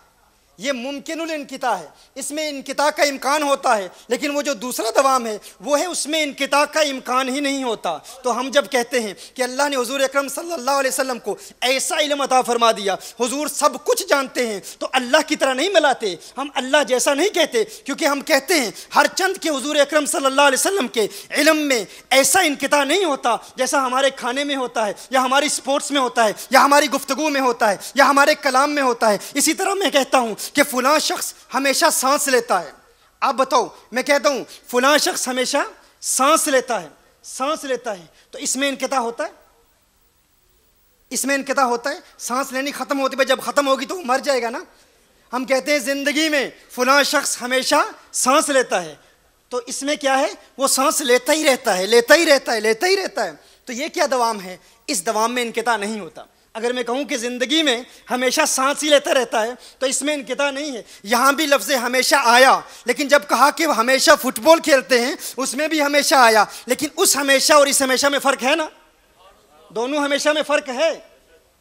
یہ ممکن الانقطاع ہے، اس میں انقطاع کا امکان ہوتا ہے، لیکن وہ جو دوسرا دوام ہے وہ ہے اس میں انقطاع کا امکان ہی نہیں ہوتا۔ تو ہم جب کہتے ہیں کہ اللہ نے حضور اکرم صلی اللہ علیہ وسلم کو ایسا علم عطا فرما دیا، حضور سب کچھ جانتے ہیں، تو اللہ کی طرح نہیں ملاتے، ہم اللہ جیسا نہیں کہتے، کیونکہ ہم کہتے ہیں ہر چند کہ حضور اکرم صلی اللہ علیہ وسلم کے علم میں ایسا انقطاع نہیں ہوتا جیسا ہمارے کھانے میں ہوتا ہے، یا ہماری سپورٹس میں ہوتا ہے، یا ہماری گفتگو میں ہوتا ہے، یا ہمارے کلام میں ہوتا ہے۔ اسی طرح میں کہتا ہوں کہ فلاں شخص ہمیشہ سانس لیتا ہے، آپ بتاؤ، میں کہتا ہوں فلاں شخص ہمیشہ سانس لیتا ہے، تو اس میں انقطاع ہوتا ہے؟ سانس لینی ختم ہوتی ہے، جب ختم ہوگی تو وہ مر جائے گا نا۔ ہم کہتے ہیں زندگی میں فلاں شخص ہمیشہ سانس لیتا ہے، تو اس میں کیا ہے؟ وہ سانس لیتا ہی رہتا ہے۔ تو یہ کیا دوام ہے؟ اس دوام میں انقطاع نہیں ہوتا۔ اگر میں کہوں کہ زندگی میں ہمیشہ سانس ہی لیتا رہتا ہے تو اس میں انقطاع نہیں ہے۔ یہاں بھی لفظ ہمیشہ آیا، لیکن جب کہا کہ وہ ہمیشہ فٹ بال کھیلتے ہیں اس میں بھی ہمیشہ آیا، لیکن اس ہمیشہ اور اس ہمیشہ میں فرق ہے نا، دونوں ہمیشہ میں فرق ہے۔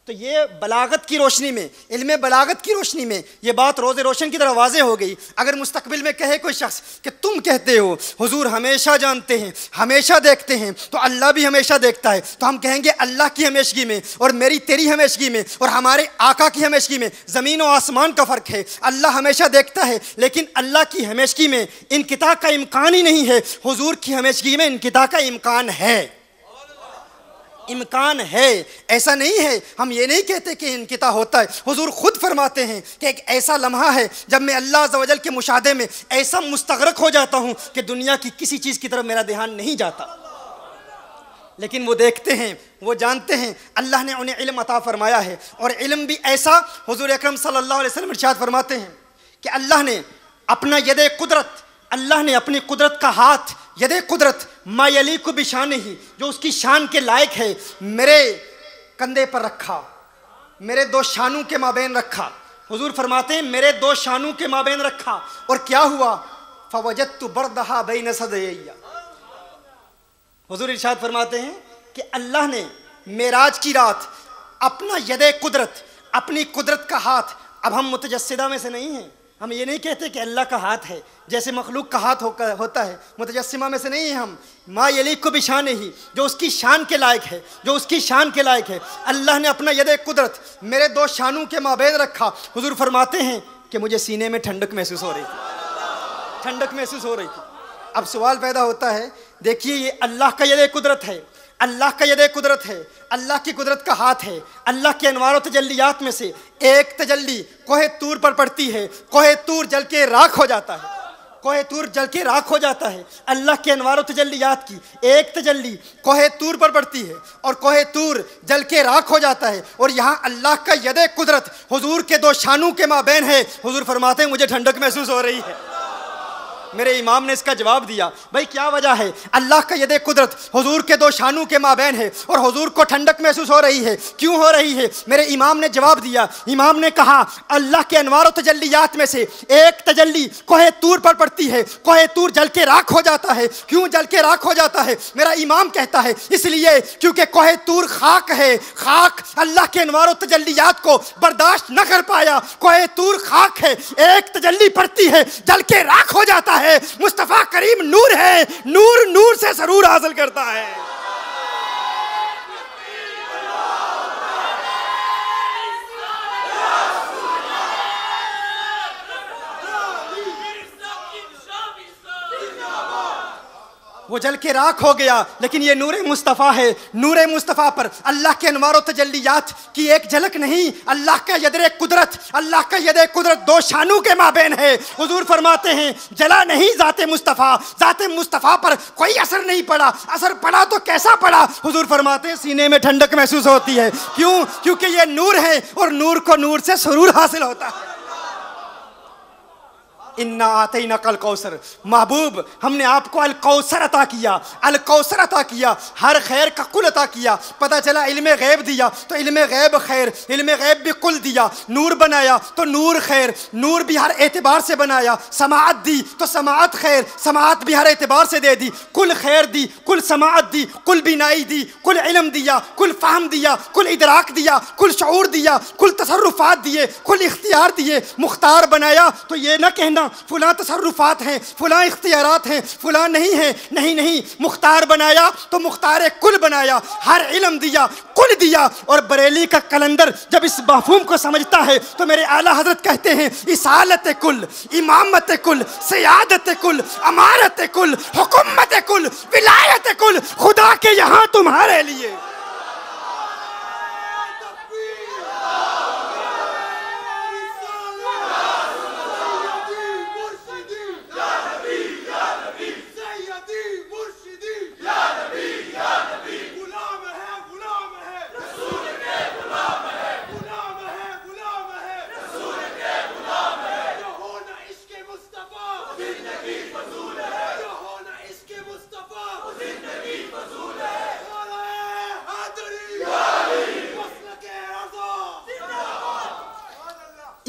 تو یہ بلاغت کی روشنی میں، علم بلاغت کی روشنی میں یہ بات روز روشن کی طرح واضح ہو گئی۔ اگر مستقبل میں کہے کوئی شخص کہ تم کہتے ہو حضور ہمیشہ جانتے ہیں، ہمیشہ دیکھتے ہیں، تو اللہ بھی ہمیشہ دیکھتا ہے، تو ہم کہیں گے اللہ کی ہمیشگی میں اور میری تیری ہمیشگی میں اور ہمارے آقا کی ہمیشگی میں زمین و آسمان کا فرق ہے۔ اللہ ہمیشہ دیکھتا ہے، لیکن اللہ کی ہمیشگی میں انقطاع کا امکان ہی نہیں ہے، حضور کی ہمیشگی میں انقطاع کا امکان ہے۔ ایسا نہیں ہے، ہم یہ نہیں کہتے کہ انقطاع ہوتا ہے۔ حضور خود فرماتے ہیں کہ ایک ایسا لمحہ ہے جب میں اللہ عز و جل کے مشاہدے میں ایسا مستغرق ہو جاتا ہوں کہ دنیا کی کسی چیز کی طرف میرا دھیان نہیں جاتا، لیکن وہ دیکھتے ہیں، وہ جانتے ہیں، اللہ نے انہیں علم عطا فرمایا ہے۔ اور علم بھی ایسا، حضور اکرم صلی اللہ علیہ وسلم ارشاد فرماتے ہیں کہ اللہ نے اپنا اپنی قدرت کا ہاتھ، ید قدرت ما یلیق بشانہ، جو اس کی شان کے لائق ہے، میرے کندھے پر رکھا، میرے دو شانوں کے مابین رکھا۔ حضور فرماتے ہیں میرے دو شانوں کے مابین رکھا، اور کیا ہوا؟ فوجدت بردھا بین ثدیی۔ حضور ارشاد فرماتے ہیں کہ اللہ نے معراج کی رات اپنا ید قدرت، اپنی قدرت کا ہاتھ، اب ہم متجسدہ میں سے نہیں ہیں، ہم یہ نہیں کہتے کہ اللہ کا ہاتھ ہے جیسے مخلوق کا ہاتھ ہوتا ہے، متجسمہ میں سے نہیں ہیں ہم۔ ما یلیق بشانہ، جو اس کی شان کے لائق ہے، اللہ نے اپنا ید قدرت میرے دو شانوں کے مابین رکھا۔ حضور فرماتے ہیں کہ مجھے سینے میں ٹھنڈک محسوس ہو رہی تھی۔ اب سوال پیدا ہوتا ہے، دیکھیے یہ اللہ کا ید قدرت ہے، اللہ کی قدرت کا ہاتھ ہے، اللہ کے انوار و تجلیات میں سے ایک تجلی کوہ طور پر پڑتی ہے، کوہ طور جل کے راکھ ہو جاتا ہے، اللہ کے انوار و تجلیات کی ایک تجلی کوہ طور پر پڑتی ہے اور کوہ طور جل کے راکھ ہو جاتا ہے، اور یہاں اللہ کا ید قدرت حضور کے دو شانوں کے مابین ہے۔ حضور فرماتے ہیں مجھے ٹھنڈک محسوس ہو رہی ہے۔ میرے امام نے اس کا جواب دیا، بھائی کیا وجہ ہے؟ اللہ کا ید قدرت حضور کے دو شانوں کے مابین ہے اور حضور کو ٹھنڈک محسوس ہو رہی ہے، کیوں ہو رہی ہے؟ میرے امام نے جواب دیا، امام نے کہا اللہ کے انوار و تجلیات میں سے ایک تجلی کوہ طور پر پڑتی ہے، کوہ طور جل کے راکھ ہو جاتا ہے۔ کیوں جل کے راکھ ہو جاتا ہے؟ میرا امام کہتا ہے اس لیے کیونکہ کوہ طور خاک ہے، خاک اللہ کے انوار و تجلیات کو برداشت نہ کر پایا، کوہ طور خاک ہے، ایک تجلی پڑتی ہے جل کے راکھ ہو جاتا ہے۔ مصطفیٰ کریم نور ہے، نور سے سرور حاصل کرتا ہے۔ وہ جل کے راکھ ہو گیا، لیکن یہ نور مصطفیٰ ہے. نور مصطفیٰ پر اللہ کے انوار و تجلیات کی ایک جھلک نہیں، اللہ کا ید قدرت، اللہ کا ید قدرت دو شانوں کے مابین ہے. حضور فرماتے ہیں جلا نہیں ذات مصطفیٰ، ذات مصطفیٰ پر کوئی اثر نہیں پڑا، اثر پڑا تو کیسا پڑا؟ حضور فرماتے ہیں سینے میں ٹھنڈک محسوس ہوتی ہے. کیوں؟ کیونکہ یہ نور ہے اور نور کو نور سے سرور حاصل ہوتا ہے. اِنَّا آتَيْنَاكَ الْكَوْثَرَ، محبوب ہم نے آپ کو الکوثر عطا کیا، الکوثر عطا کیا، ہر خیر کا کل عطا کیا. پتہ چلا علم غیب دیا تو علم غیب خیر، علم غیب بھی کل دیا. نور بنایا تو نور خیر، نور بھی ہر اعتبار سے بنایا. سماعت دی تو سماعت خیر، سماعت بھی ہر اعتبار سے دے دی. کل خیر دی، کل سماعت دی، کل بینائی دی، کل علم دیا، کل فہم دیا، کل ادراک دیا، کل شعور دیا، کل تصرفات دیے، کل اختیار دیے. مختار بنایا تو یہ نہ کہنا فلاں تصرفات ہیں، فلاں اختیارات ہیں، فلاں نہیں ہیں. نہیں نہیں، مختار بنایا تو مختار کل بنایا. ہر علم دیا، کل دیا. اور بریلی کا کلندر جب اس مفہوم کو سمجھتا ہے تو میرے اعلیٰ حضرت کہتے ہیں اصالت کل، امامت کل، سیادت کل، امارت کل، حکومت کل، ولایت کل خدا کے یہاں تمہارے لیے.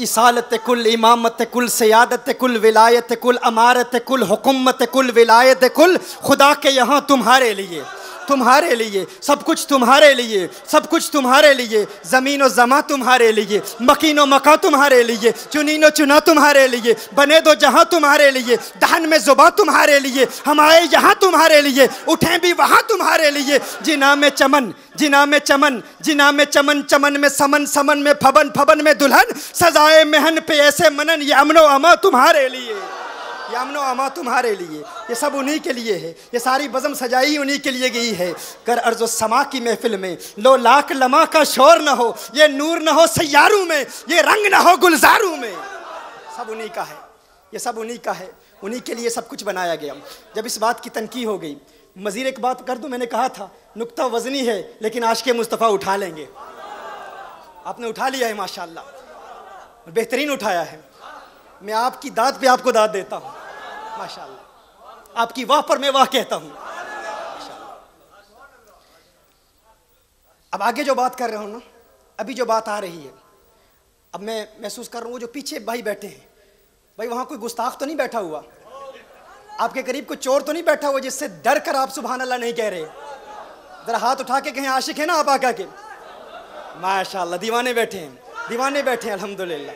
اصالت کل، امامت کل، سیادت کل، ولایت کل، امارت کل، حکومت کل، ولایت کل خدا کے یہاں تمہارے لیے، تمہارے لیے. سب کچھ تمہارے لیے، سب کچھ تمہارے لیے. زمین و زماں تمہارے لیے، مکین و مکاں تمہارے لیے، چنین و چنا تمہارے لیے، بنے دو جہاں تمہارے لیے، دہن میں زباں تمہارے لیے، ہم آئے یہاں تمہارے لیے، اٹھیں بھی وہاں تمہارے لیے. جنا میں چمن، جنا میں چمن، جنا میں چمن، چمن میں سمن، سمن میں پھبن، پھبن میں دلہن، سزائے محن پہ ایسے منن، یہ امن و اما تمہارے لیے، یہ امن و اما تمہارے لیے. یہ سب انہی کے لیے ہے، یہ ساری بزم سجائی انہی کے لیے گئی ہے. کر ارض و سما کی محفل میں لو لاکھ لمحہ کا شور نہ ہو، یہ نور نہ ہو سیاروں میں، یہ رنگ نہ ہو گلزاروں میں. سب انہی کا ہے، یہ سب انہی کا ہے، انہی کے لیے سب کچھ بنایا گیا. جب اس بات کی تنقید ہو گئی، مزید ایک بات کر دوں، میں نے کہا تھا نکتہ وزنی ہے لیکن عاشق مصطفیٰ اٹھا لیں گے. آپ نے اٹھا لیا ہے ماشاءاللہ، بہترین اٹھایا ہے. میں آپ کی داد پہ آپ کو داد دیتا ہوں ماشاءاللہ، آپ کی واہ پر میں واہ کہتا ہوں ماشاءاللہ. اب آگے جو بات کر رہا ہوں نا، ابھی جو بات آ رہی ہے، اب میں محسوس کر رہا ہوں وہ جو پیچھے بھائی بیٹھے ہیں، بھائی وہاں کوئی گستاخ تو نہیں بیٹھا ہوا؟ آپ کے قریب کوئی چور تو نہیں بیٹھا ہوا جس سے ڈر کر آپ سبحان اللہ نہیں کہہ رہے؟ ذرا ہاتھ اٹھا کے کہیں عاشق ہیں نا آپ آقا کے؟ ماشاءاللہ دیوانے بیٹھے ہیں، دیوانے بیٹھے ہیں الحمدللہ.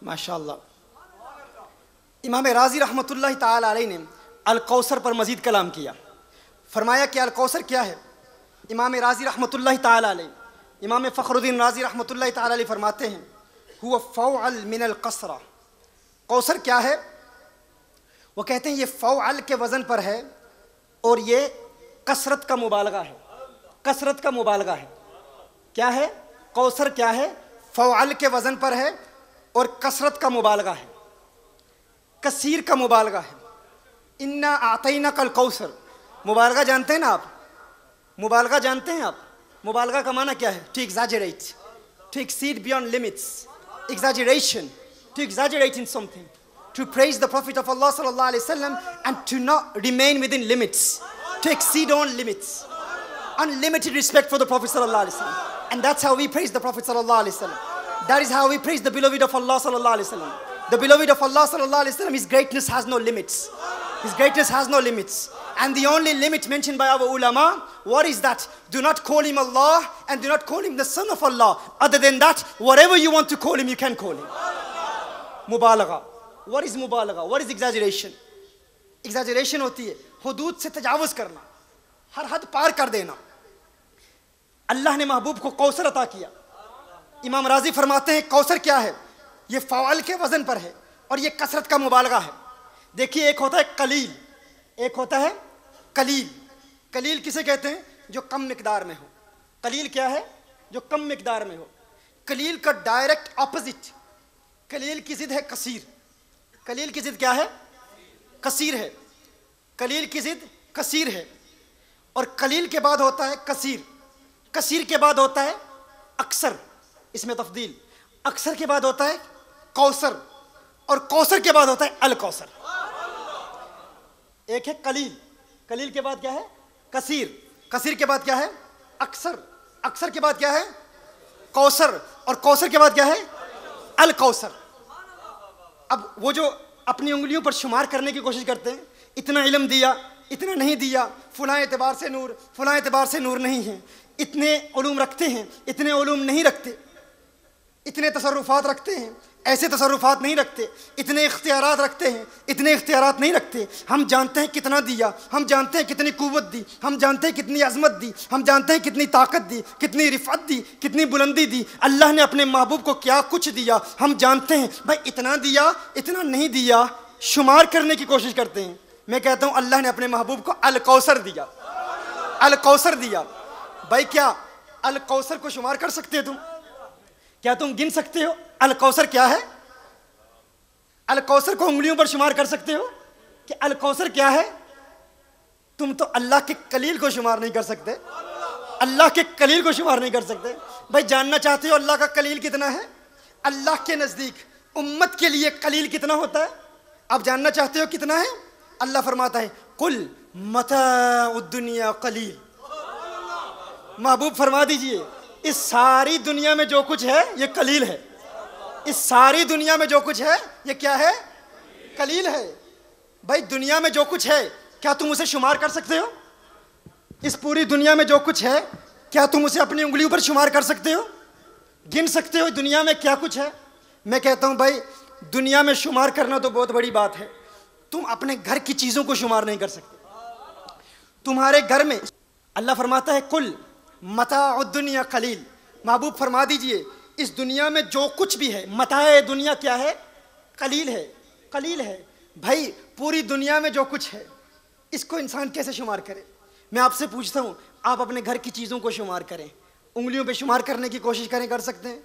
ماشاءاللہ. امام راضی رحمۃ اللہ تعالی علیہ نے الکوثر پر مزید کلام کیا. فرمایا کہ الکوثر کیا ہے؟ امام راضی رحمۃ اللہ تعالی علیہ، امام فخر الدین راضی رحمۃ اللہ تعالی علیہ فرماتے ہیں هو فوعل من القصرہ. کوثر کیا ہے؟ وہ کہتے ہیں یہ فوعل کے وزن پر ہے اور یہ کثرت کا مبالغہ ہے، کثرت کا مبالغہ ہے. کیا ہے کوثر؟ کیا ہے؟ فوعل کے وزن پر ہے اور کثرت کا مبالغہ ہے، کثیر کا مبالغہ ہے. انا اعطیناک الکوثر، مبالغہ جانتے ہیں نا آپ؟ مبالغہ جانتے ہیں آپ؟ مبالغہ کا معنی کیا ہے؟ To exaggerate, to exceed beyond limits. Exaggeration, to exaggerate in something, to praise the prophet of Allah صلی اللہ علیہ وسلم and to not remain within limits, to exceed on limits. Unlimited respect for the prophet sallallahu alaihi wasallam, and that's how we praise the prophet sallallahu alaihi wasallam. That is how we praise the beloved of Allah sallallahu alaihi wasallam. The beloved of Allah sallallahu alaihi wasallam, his greatness has no limits. His greatness has no limits. And the only limit mentioned by our ulama, what is that? Do not call him Allah and do not call him the son of Allah. Other than that, whatever you want to call him, you can call him. Mubalagha. What is mubalagha? What is exaggeration? Exaggeration ہوتی ہے حدود سے تجاوز کرنا, ہر حد پار کر دینا. اللہ نے محبوب کو کوثر عطا کیا. امام راضی فرماتے ہیں کوثر کیا ہے؟ یہ فعال کے وزن پر ہے اور یہ کثرت کا مبالغہ ہے. دیکھیے ایک ہوتا ہے قلیل, ایک ہوتا ہے قلیل. قلیل کسے کہتے ہیں؟ جو کم مقدار میں ہو. قلیل کیا ہے؟ جو کم مقدار میں ہو. قلیل کا ڈائریکٹ اپوزٹ, قلیل کی ضد ہے کثیر. قلیل کی ضد کیا ہے؟ کثیر ہے. قلیل کی ضد کثیر ہے. اور قلیل کے بعد ہوتا ہے کثیر. کثیر کے بعد ہوتا ہے اکثر, اس میں تفضیل. اکثر کے بعد ہوتا ہے کوثر, اور کوثر کے بعد ہوتا ہے الکوثر. ایک ہے قلیل, قلیل کے بعد کیا ہے؟ کثیر. کثیر کے بعد کیا ہے؟ اکثر. اکثر کے بعد کیا ہے؟ کوثر. اور کوثر کے بعد کیا ہے؟ الکوثر. اب وہ جو اپنی انگلیوں پر شمار کرنے کی کوشش کرتے ہیں, اتنا علم دیا, اتنا نہیں دیا, فلاں اعتبار سے نور, فلاں اعتبار سے نور نہیں ہے, اتنے علوم رکھتے ہیں, اتنے علوم نہیں رکھتے, اتنے تصرفات رکھتے ہیں, ایسے تصرفات نہیں رکھتے, اتنے اختیارات رکھتے ہیں, اتنے اختیارات نہیں رکھتے. ہم جانتے ہیں کتنا دیا, ہم جانتے ہیں کتنی قوت دی, ہم جانتے ہیں کتنی عظمت دی, ہم جانتے ہیں کتنی طاقت دی, کتنی رفعت دی, کتنی بلندی دی. اللہ نے اپنے محبوب کو کیا کچھ دیا ہم جانتے ہیں. بھائی اتنا دیا, اتنا نہیں دیا, شمار کرنے کی کوشش کرتے ہیں. میں کہتا ہوں اللہ نے اپنے محبوب کو الکوثر دیا, الکوثر دیا. بھائی کیا الکوثر کو شمار کر سکتے ہو تم؟ کیا تم گن سکتے ہو الکوثر کیا ہے؟ الکوثر کو انگلیوں پر شمار کر سکتے ہو کہ الکوثر کیا ہے؟ تم تو اللہ کے قلیل کو شمار نہیں کر سکتے, اللہ کے قلیل کو شمار نہیں کر سکتے. بھائی جاننا چاہتے ہو اللہ کا قلیل کتنا ہے؟ اللہ کے نزدیک امت کے لیے قلیل کتنا ہوتا ہے؟ آپ جاننا چاہتے ہو کتنا ہے؟ اللہ فرماتا ہے قل متاع الدنیا قلیل. محبوب فرما دیجئے اس ساری دنیا میں جو کچھ ہے یہ قلیل ہے. اس ساری دنیا میں جو کچھ ہے یہ کیا ہے؟ قلیل ہے. بھائی دنیا میں جو کچھ ہے کیا تم اسے شمار کر سکتے ہو؟ اس پوری دنیا میں جو کچھ ہے کیا تم اسے اپنی انگلیوں پر شمار کر سکتے ہو؟ گن سکتے ہو دنیا میں کیا کچھ ہے؟ میں کہتا ہوں بھائی دنیا میں شمار کرنا تو بہت بڑی بات ہے, تم اپنے گھر کی چیزوں کو شمار نہیں کر سکتے. تمہارے گھر میں اللہ فرماتا ہے کل متاع الدنیا قلیل. محبوب فرما دیجئے اس دنیا میں جو کچھ بھی ہے متاع دنیا کیا ہے؟ قلیل ہے, قلیل ہے. بھائی پوری دنیا میں جو کچھ ہے اس کو انسان کیسے شمار کرے؟ میں آپ سے پوچھتا ہوں, آپ اپنے گھر کی چیزوں کو شمار کریں, انگلیوں پہ شمار کرنے کی کوشش کریں, کر سکتے ہیں؟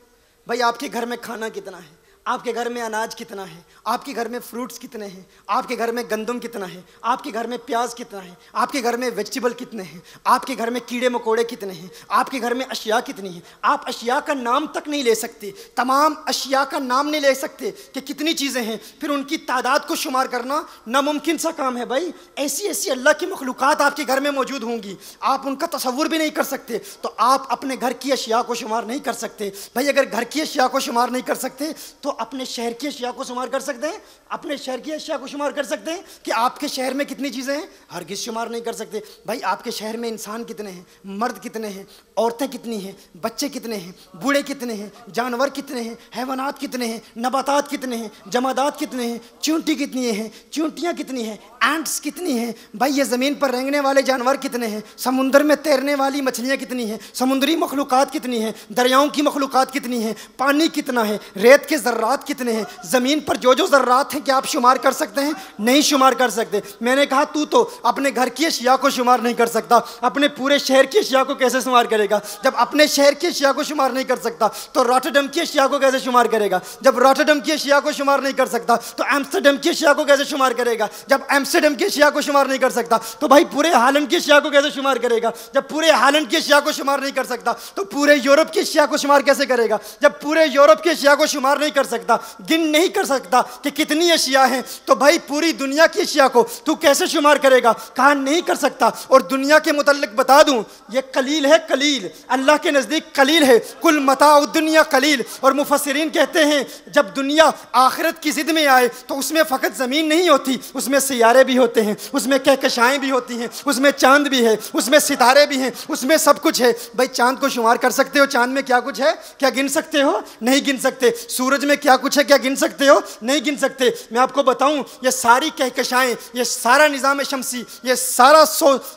بھائی آپ کے گھر میں کھانا کتنا ہے, آپ کے گھر میں اناج کتنا ہے, آپ کے گھر میں فروٹس کتنے ہیں, آپ کے گھر میں گندم کتنا ہے, آپ کے گھر میں پیاز کتنا ہے, آپ کے گھر میں ویجیٹیبل کتنے ہیں, آپ کے گھر میں کیڑے مکوڑے کتنے ہیں, آپ کے گھر میں اشیاء کتنی ہیں. آپ اشیاء کا نام تک نہیں لے سکتے, تمام اشیاء کا نام نہیں لے سکتے کہ کتنی چیزیں ہیں, پھر ان کی تعداد کو شمار کرنا ناممکن سا کام ہے. بھائی ایسی ایسی اللہ کی مخلوقات آپ کے گھر میں موجود ہوں گی, آپ ان کا تصور بھی نہیں کر سکتے, تو آپ اپنے گھر کی اشیاء کو شمار نہیں کر سکتے. بھائی اگر گھر کی اشیاء کو شمار نہیں کر سکتے تو اپنے شہر کی اشیاء کو شمار کر سکتے ہیں؟ اپنے شہر کی اشیاء کو شمار کر سکتے ہیں کہ آپ کے شہر میں کتنی چیزیں ہیں؟ ہرگز شمار نہیں کر سکتے. بھائی آپ کے شہر میں انسان کتنے ہیں, مرد کتنے ہیں, عورتیں کتنی ہیں, بچے کتنے ہیں, بوڑھے کتنے ہیں, جانور کتنے ہیں, حیوانات کتنے ہیں, نباتات کتنے ہیں, جمادات کتنے ہیں, چونٹی کتنی ہیں, چونٹیاں کتنی ہیں, اینٹس کتنی ہیں. بھائی یہ زمین پر رینگنے والے جانور کتنے ہیں, سمندر میں تیرنے والی مچھلیاں کتنی ہیں, سمندری مخلوقات کتنی ہیں, دریاؤں کی مخلوقات کتنی ہیں, پانی کتنا ہے, ریت کے ذرات کتنے ہیں, زمین پر جو ذرات ہیں کیا آپ شمار کر سکتے ہیں؟ نہیں شمار کر سکتے. میں نے کہا تو اپنے گھر کی اشیاء کو شمار نہیں کر سکتا, اپنے پورے شہر کی اشیاء کو کیسے شمار کرے گا؟ جب اپنے شہر کی اشیاء کو شمار نہیں کر سکتا تو راٹرڈم کی اشیاء کو کیسے شمار کرے گا؟ جب راٹرڈم کی اشیاء کو شمار نہیں کر سکتا تو ایمسٹرڈم کی اشیاء کو کیسے شمار کرے گا؟ جب ایمسٹرڈم کی اشیاء کو شمار نہیں کر سکتا تو بھائی پورے ہالینڈ کی اشیاء کو کیسے شمار کرے گا؟ جب پورے ہالینڈ کی اشیاء کو شمار نہیں کر سکتا تو پورے یورپ کی اشیاء کو شمار کیسے کرے گا؟ جب پورے یورپ کی اشیاء کو شمار نہیں کر سکتا، گن نہیں کر سکتا کہ کتنی اشیاء ہیں، تو بھائی پوری دنیا کی اشیاء کو تو کیسے شمار کرے گا؟ کہا نہیں کر سکتا۔ اور دنیا کے متعلق بتا دوں، یہ قلیل ہے، قلیل اللہ کے نزدیک قلیل ہے، کل متاع الدنیا قلیل۔ اور مفسرین کہتے ہیں جب دنیا آخرت کی ضد میں آئے تو اس میں فقط زمین نہیں ہوتی، اس میں سیارے بھی ہوتے ہیں، اس میں کہکشائیں بھی ہوتی ہیں، اس میں چاند بھی ہے، اس میں ستارے بھی ہیں، اس میں سب کچھ ہے۔ بھائی چاند کو شمار کر سکتے ہو؟ چاند میں کیا کچھ ہے؟ کیا گن سکتے ہو؟ نہیں گن سکتے۔ سورج میں کیا کچھ ہے؟ کیا گن سکتے ہو؟ نہیں گن سکتے۔ میں آپ کو بتاؤں، یہ ساری کہکشائیں، یہ سارا نظام شمسی، یہ سارا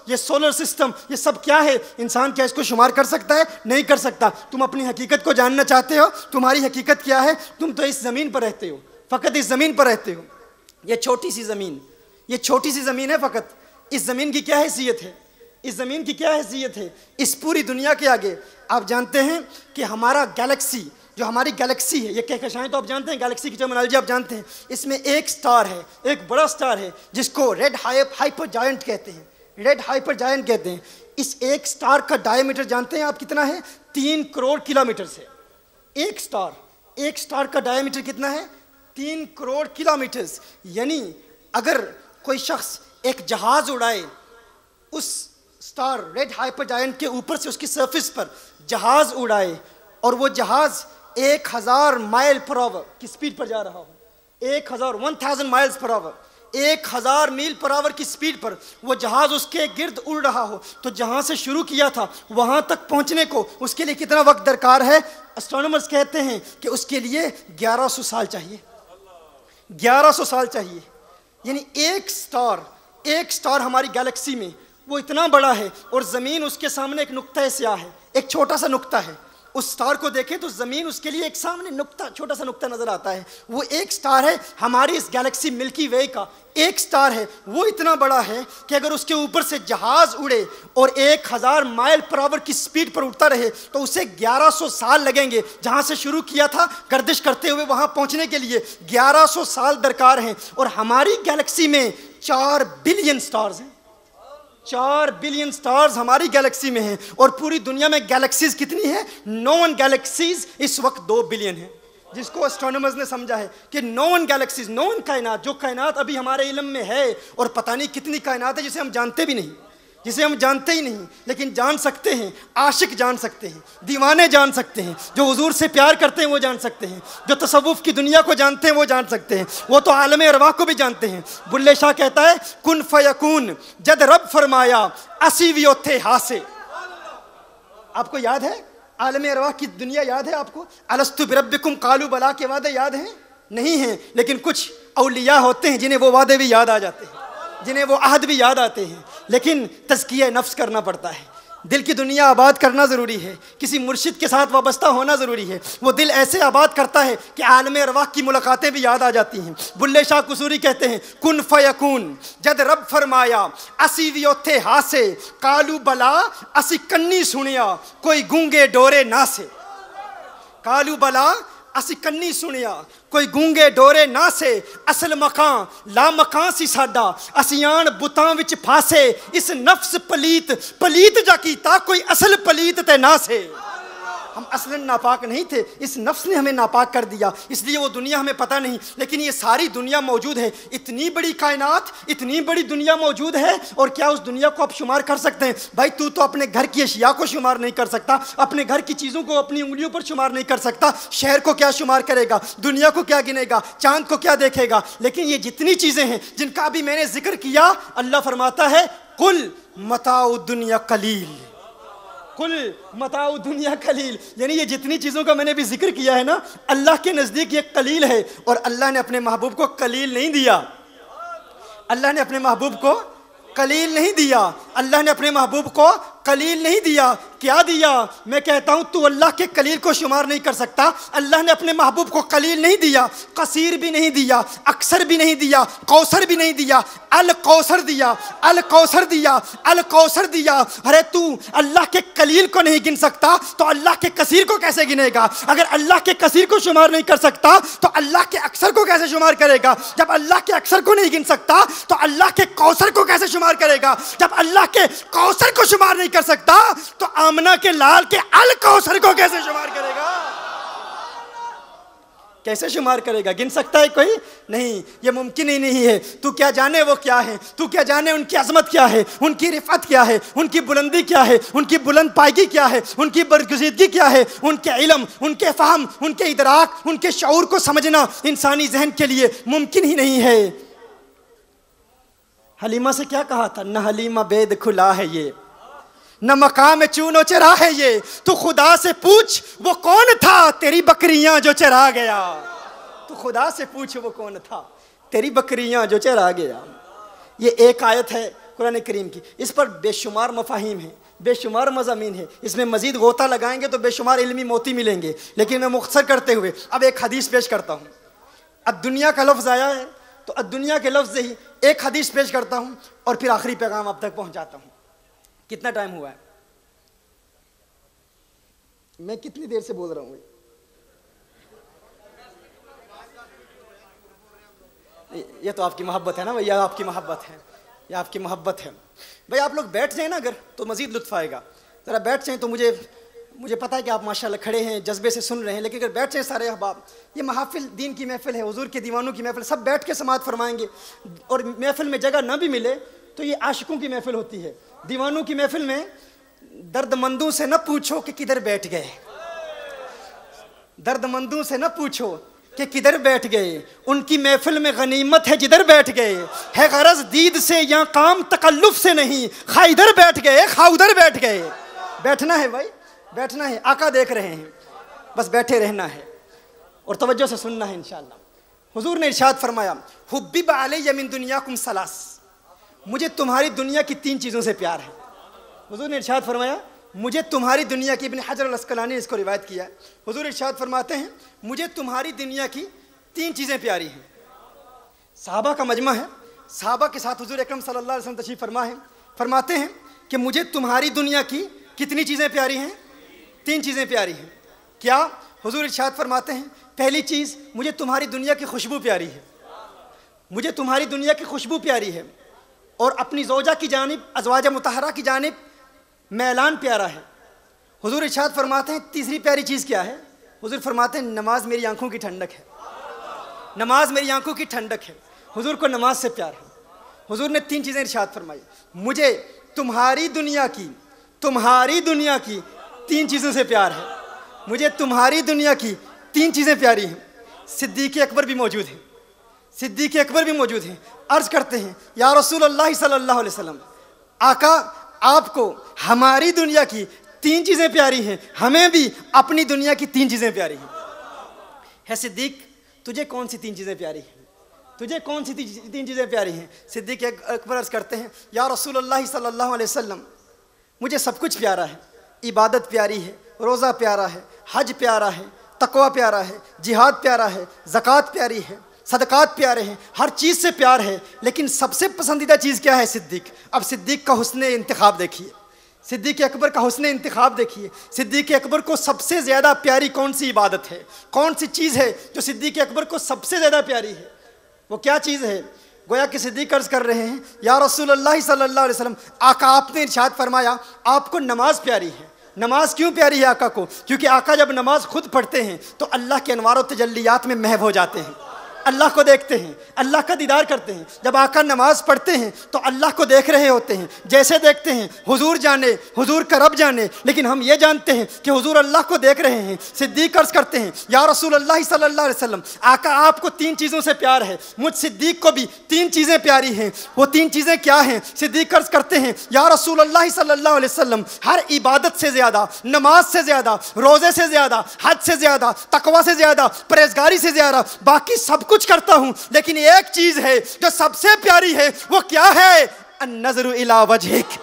یہ سولر سسٹم، یہ سب کیا ہے؟ انسان کیا اس کو شمار کر سکتا ہے؟ نہیں کر سکتا۔ تم اپنی حقیقت کو جاننا چاہتے ہو؟ تمہاری حقیقت کیا ہے؟ تم تو اس زمین پر رہتے ہو، فقط اس زمین پر رہتے ہو۔ یہ چھوٹی سی زمین، یہ چھوٹی سی زمین ہے فقط۔ اس زمین کی کیا حیثیت ہے؟ اس زمین کی کیا حیثیت ہے اس پوری دنیا کے آگے؟ آپ جانتے ہیں کہ ہمارا گیلیکسی، جو ہماری گیلیکسی ہے، یہ کہکشائیں تو آپ جانتے ہیں، گیلیکسی کی ٹرمینالوجی آپ جانتے ہیں، اس میں ایک سٹار ہے، ایک بڑا سٹار ہے جس کو ریڈ ہائپر جائنٹ کہتے ہیں، ریڈ ہائپر جائنٹ کہتے ہیں۔ اس ایک سٹار کا ڈائی میٹر جانتے ہیں آپ کتنا ہے؟ 3 کروڑ کلومیٹر سے۔ ایک سٹار کا ڈائی میٹر کتنا ہے؟ 3 کروڑ کلومیٹرز۔ یعنی اگر کوئی شخص ایک جہاز اڑائے اس سٹار ریڈ ہائپر جائنٹ کے اوپر سے، اس کی سرفیس پر جہاز اڑائے، اور وہ جہاز 1000 مائل پر آور کی سپیڈ پر جا رہا ہو، 1000 مائلز پر آور، 1000 میل پر آور کی سپیڈ پر وہ جہاز اس کے گرد اڑ رہا ہو، تو جہاں سے شروع کیا تھا وہاں تک پہنچنے کو اس کے لیے کتنا وقت درکار ہے؟ اسٹرونومرز کہتے ہیں کہ اس کے لیے 1100 سال چاہیے، 1100 سال چاہیے۔ یعنی ایک سٹار ہماری گیلیکسی میں وہ اتنا بڑا ہے، اور زمین اس کے سامنے ایک نقطہ سیاہ ہے، ایک چھوٹا سا نقطہ ہے۔ اس سٹار کو دیکھیں تو زمین اس کے لیے ایک سامنے نقطہ، چھوٹا سا نقطہ نظر آتا ہے۔ وہ ایک سٹار ہے ہماری اس گیلیکسی ملکی وے کا، ایک سٹار ہے، وہ اتنا بڑا ہے کہ اگر اس کے اوپر سے جہاز اڑے اور 1000 مائل پر آور کی سپیڈ پر اڑتا رہے تو اسے 1100 سال لگیں گے۔ جہاں سے شروع کیا تھا گردش کرتے ہوئے وہاں پہنچنے کے لیے 1100 سال درکار ہیں۔ اور ہماری گیلیکسی میں 4 بلین سٹارز ہیں، 4 بلین سٹارز ہماری گیلیکسی میں ہیں۔ اور پوری دنیا میں گیلیکسیز کتنی ہیں؟ نون گیلیکسیز اس وقت 2 بلین ہیں، جس کو اسٹرونومرز نے سمجھا ہے کہ نون گیلیکسیز، نون کائنات، جو کائنات ابھی ہمارے علم میں ہے، اور پتہ نہیں کتنی کائنات ہے جسے ہم جانتے بھی نہیں، جسے ہم جانتے ہی نہیں، لیکن جان سکتے ہیں۔ عاشق جان سکتے ہیں، دیوانے جان سکتے ہیں، جو حضور سے پیار کرتے ہیں وہ جان سکتے ہیں، جو تصوف کی دنیا کو جانتے ہیں وہ جان سکتے ہیں، وہ تو عالم ارواح کو بھی جانتے ہیں۔ بلے شاہ کہتا ہے کن فیکون، جد رب فرمایا اسی وی اوتھے ہاسے۔ آپ کو یاد ہے عالم ارواح کی دنیا؟ یاد ہے آپ کو؟ الستو بربکم قالوا بلا کے وعدے یاد ہیں؟ نہیں ہیں، لیکن کچھ اولیاء ہوتے ہیں جنہیں وہ وعدے بھی یاد آ جاتے ہیں، جنہیں وہ عہد بھی یاد آتے ہیں، لیکن تزکیہ نفس کرنا پڑتا ہے۔ دل کی دنیا آباد کرنا ضروری ہے، کسی مرشد کے ساتھ وابستہ ہونا ضروری ہے۔ وہ دل ایسے آباد کرتا ہے کہ عالم ارواح کی ملاقاتیں بھی یاد آ جاتی ہیں۔ بلے شاہ قصوری کہتے ہیں کن فیکون، جد رب فرمایا اسی وی اوتھے ہاسے، کالو بلا اسی کنی سنیا کوئی گونگے ڈورے نہ سے۔ کالو بلا اسی کنی سنیا کوئی گونگے ڈورے نہ سے، اصل مکان لا مکان سی ساڈا، اسیان بتاں وچ پھاسے، اس نفس پلیت جا کیتا کوئی اصل پلیت تے نہ سے۔ ہم اصلاً ناپاک نہیں تھے، اس نفس نے ہمیں ناپاک کر دیا، اس لیے وہ دنیا ہمیں پتہ نہیں، لیکن یہ ساری دنیا موجود ہے۔ اتنی بڑی کائنات، اتنی بڑی دنیا موجود ہے، اور کیا اس دنیا کو آپ شمار کر سکتے ہیں؟ بھائی تو اپنے گھر کی اشیاء کو شمار نہیں کر سکتا، اپنے گھر کی چیزوں کو اپنی انگلیوں پر شمار نہیں کر سکتا، شہر کو کیا شمار کرے گا، دنیا کو کیا گنے گا، چاند کو کیا دیکھے گا؟ لیکن یہ جتنی چیزیں ہیں جن کا ابھی میں نے ذکر کیا، اللہ فرماتا ہے قل متاع الدنیا قلیل، قل متاع الدنیا قلیل۔ یعنی یہ جتنی چیزوں کا میں نے بھی ذکر کیا ہے نا، اللہ کے نزدیک یہ قلیل ہے۔ اور اللہ نے اپنے محبوب کو قلیل نہیں دیا، اللہ نے اپنے محبوب کو قلیل نہیں دیا، اللہ نے اپنے محبوب کو قلیل نہیں دیا۔ کیا دیا؟ میں کہتا ہوں تو اللہ کے قلیل کو شمار نہیں کر سکتا۔ اللہ نے اپنے محبوب کو قلیل نہیں دیا، قصیر بھی نہیں دیا، اکثر بھی نہیں دیا، کوثر بھی نہیں دیا، الکوثر دیا، الکوثر دیا، الکوثر دیا۔ ارے تو اللہ کے قلیل کو نہیں گن سکتا تو اللہ کے کثیر کو کیسے گنے گا؟ اگر اللہ کے کثیر کو شمار نہیں کر سکتا تو اللہ کے اکثر کو کیسے شمار کرے گا؟ جب اللہ کے اکثر کو نہیں گن سکتا تو اللہ کے کوثر کو کیسے شمار کرے گا؟ جب اللہ کے کوثر کو شمار نہیں کر سکتا تو آمنہ کے لال کے الکوثر کو کیسے شمار کرے گا؟ کیسے شمار کرے گا؟ گن سکتا ہے کوئی؟ نہیں، یہ ممکن ہی نہیں ہے۔ تو کیا جانے وہ کیا ہے، تو کیا جانے ان کی عظمت کیا ہے، ان کی رفعت کیا ہے، ان کی بلندی کیا ہے، ان کی بلند پائگی کیا ہے، ان کی برگزیدگی کیا ہے۔ ان کے علم، ان کے فہم، ان کے ادراک، ان کے شعور کو سمجھنا انسانی ذہن کے لیے ممکن ہی نہیں ہے۔ حلیمہ سے کیا کہا تھا؟ نہ حلیمہ بید کھلا ہے یہ، نہ مقام چون و چرا ہے یہ، تو خدا سے پوچھ وہ کون تھا تیری بکریاں جو چرا گیا۔ تو خدا سے پوچھ وہ کون تھا تیری بکریاں جو چرا گیا۔ یہ ایک آیت ہے قرآن کریم کی، اس پر بے شمار مفاہیم ہیں، بے شمار مضامین ہیں، اس میں مزید غوطہ لگائیں گے تو بے شمار علمی موتی ملیں گے، لیکن میں مختصر کرتے ہوئے اب ایک حدیث پیش کرتا ہوں۔ الدنیا کا لفظ آیا ہے تو الدنیا کے لفظ ہی ایک حدیث پیش کرتا ہوں اور پھر آخری پیغام اب تک پہنچاتا ہوں۔ کتنا ٹائم ہوا ہے؟ میں کتنی دیر سے بول رہا ہوں؟ یہ تو آپ کی محبت ہے نا بھائی، یہ آپ کی محبت ہے، یہ آپ کی محبت ہے بھائی۔ آپ لوگ بیٹھ جائیں نا اگر تو مزید لطف آئے گا، ذرا بیٹھ جائیں تو مجھے پتہ ہے کہ آپ ماشاءاللہ کھڑے ہیں، جذبے سے سن رہے ہیں، لیکن اگر بیٹھ جائیں سارے احباب، یہ محافل دین کی محفل ہے، حضور کے دیوانوں کی محفل، سب بیٹھ کے سماعت فرمائیں گے، اور محفل میں جگہ نہ بھی ملے تو یہ عاشقوں کی محفل ہوتی ہے۔ دیوانوں کی محفل میں درد مندوں سے نہ پوچھو کہ کدھر بیٹھ گئے، درد مندوں سے نہ پوچھو کہ کدھر بیٹھ گئے، ان کی محفل میں غنیمت ہے جدھر بیٹھ گئے، ہے غرض دید سے یا کام تکلف سے نہیں، خواہ ادھر بیٹھ گئے خواہ ادھر بیٹھ گئے۔ بیٹھنا ہے بھائی، بیٹھنا ہے، آقا دیکھ رہے ہیں، بس بیٹھے رہنا ہے اور توجہ سے سننا ہے انشاءاللہ۔ حضور نے ارشاد فرمایا حبب علی من دنیاکم ثلاث، مجھے تمہاری دنیا کی 3 چیزوں سے پیار ہے۔ حضور نے ارشاد فرمایا مجھے تمہاری دنیا کی، ابن حجر العسقلانی نے اس کو روایت کیا ہے، حضور ارشاد فرماتے ہیں مجھے تمہاری دنیا کی 3 چیزیں پیاری ہیں۔ صحابہ کا مجمع ہے، صحابہ کے ساتھ حضور اکرم صلی اللہ علیہ وسلم تشریف فرما ہے، فرماتے ہیں کہ مجھے تمہاری دنیا کی کتنی چیزیں پیاری ہیں؟ 3 چیزیں پیاری ہیں۔ کیا؟ حضور ارشاد فرماتے ہیں پہلی چیز مجھے تمہاری دنیا کی خوشبو پیاری ہے، مجھے تمہاری دنیا کی خوشبو پیاری ہے، اور اپنی زوجہ کی جانب، ازواج مطہرہ کی جانب میلان پیارا ہے۔ حضور ارشاد فرماتے ہیں تیسری پیاری چیز کیا ہے؟ حضور فرماتے ہیں نماز میری آنکھوں کی ٹھنڈک ہے، نماز میری آنکھوں کی ٹھنڈک ہے۔ حضور کو نماز سے پیار ہے۔ حضور نے 3 چیزیں ارشاد فرمائی، مجھے تمہاری دنیا کی 3 چیزوں سے پیار ہے، مجھے تمہاری دنیا کی 3 چیزیں پیاری ہیں۔ صدیق اکبر بھی موجود ہیں، صدیق اکبر بھی موجود ہیں، عرض کرتے ہیں یا رسول اللہ صلی اللہ علیہ وسلم، آقا آپ کو ہماری دنیا کی 3 چیزیں پیاری ہیں، ہمیں بھی اپنی دنیا کی 3 چیزیں پیاری ہیں۔ ہے صدیق تجھے کون سی 3 چیزیں پیاری ہیں؟ تجھے کون سی 3 چیزیں پیاری ہیں؟ صدیق اکبر عرض کرتے ہیں یا رسول اللہ صلی اللہ علیہ وسلم، مجھے سب کچھ پیارا ہے، عبادت پیاری ہے، روزہ پیارا ہے، حج پیارا ہے، تقوی پیارا ہے، جہاد پیارا ہے، زکوٰۃ پیاری ہے، صدقات پیارے ہیں، ہر چیز سے پیار ہے، لیکن سب سے پسندیدہ چیز کیا ہے؟ صدیق۔ اب صدیق کا حسن انتخاب دیکھیے، صدیق اکبر کا حسن انتخاب دیکھیے۔ صدیق اکبر کو سب سے زیادہ پیاری کون سی عبادت ہے، کون سی چیز ہے جو صدیق اکبر کو سب سے زیادہ پیاری ہے؟ وہ کیا چیز ہے؟ گویا کہ صدیق عرض کر رہے ہیں یا رسول اللہ صلی اللہ علیہ وسلم، آقا آپ نے ارشاد فرمایا آپ کو نماز پیاری ہے۔ نماز کیوں پیاری ہے آقا کو؟ کیونکہ آقا جب نماز خود پڑھتے ہیں تو اللہ کے انوار و تجلیات میں محو ہو جاتے ہیں، اللہ کو دیکھتے ہیں، اللہ کا دیدار کرتے ہیں۔ جب آقا نماز پڑھتے ہیں تو اللہ کو دیکھ رہے ہوتے ہیں، جیسے دیکھتے ہیں حضور جانے، حضور کا رب جانے، لیکن ہم یہ جانتے ہیں کہ حضور اللہ کو دیکھ رہے ہیں۔ صدیق عرض کرتے ہیں یا رسول اللہ صلی اللہ علیہ وسلم، آقا آپ کو 3 چیزوں سے پیار ہے، مجھ صدیق کو بھی 3 چیزیں پیاری ہیں۔ وہ 3 چیزیں کیا ہیں؟ صدیق عرض کرتے ہیں یا رسول اللہ صلی اللہ علیہ وسلم، ہر عبادت سے زیادہ، نماز سے زیادہ، روزے سے زیادہ، حج سے زیادہ، تقوی سے زیادہ، پرہیزگاری سے زیادہ، باقی سب کچھ کرتا ہوں، لیکن ایک چیز ہے جو سب سے پیاری ہے، وہ کیا ہے؟ النظر الی وجہک،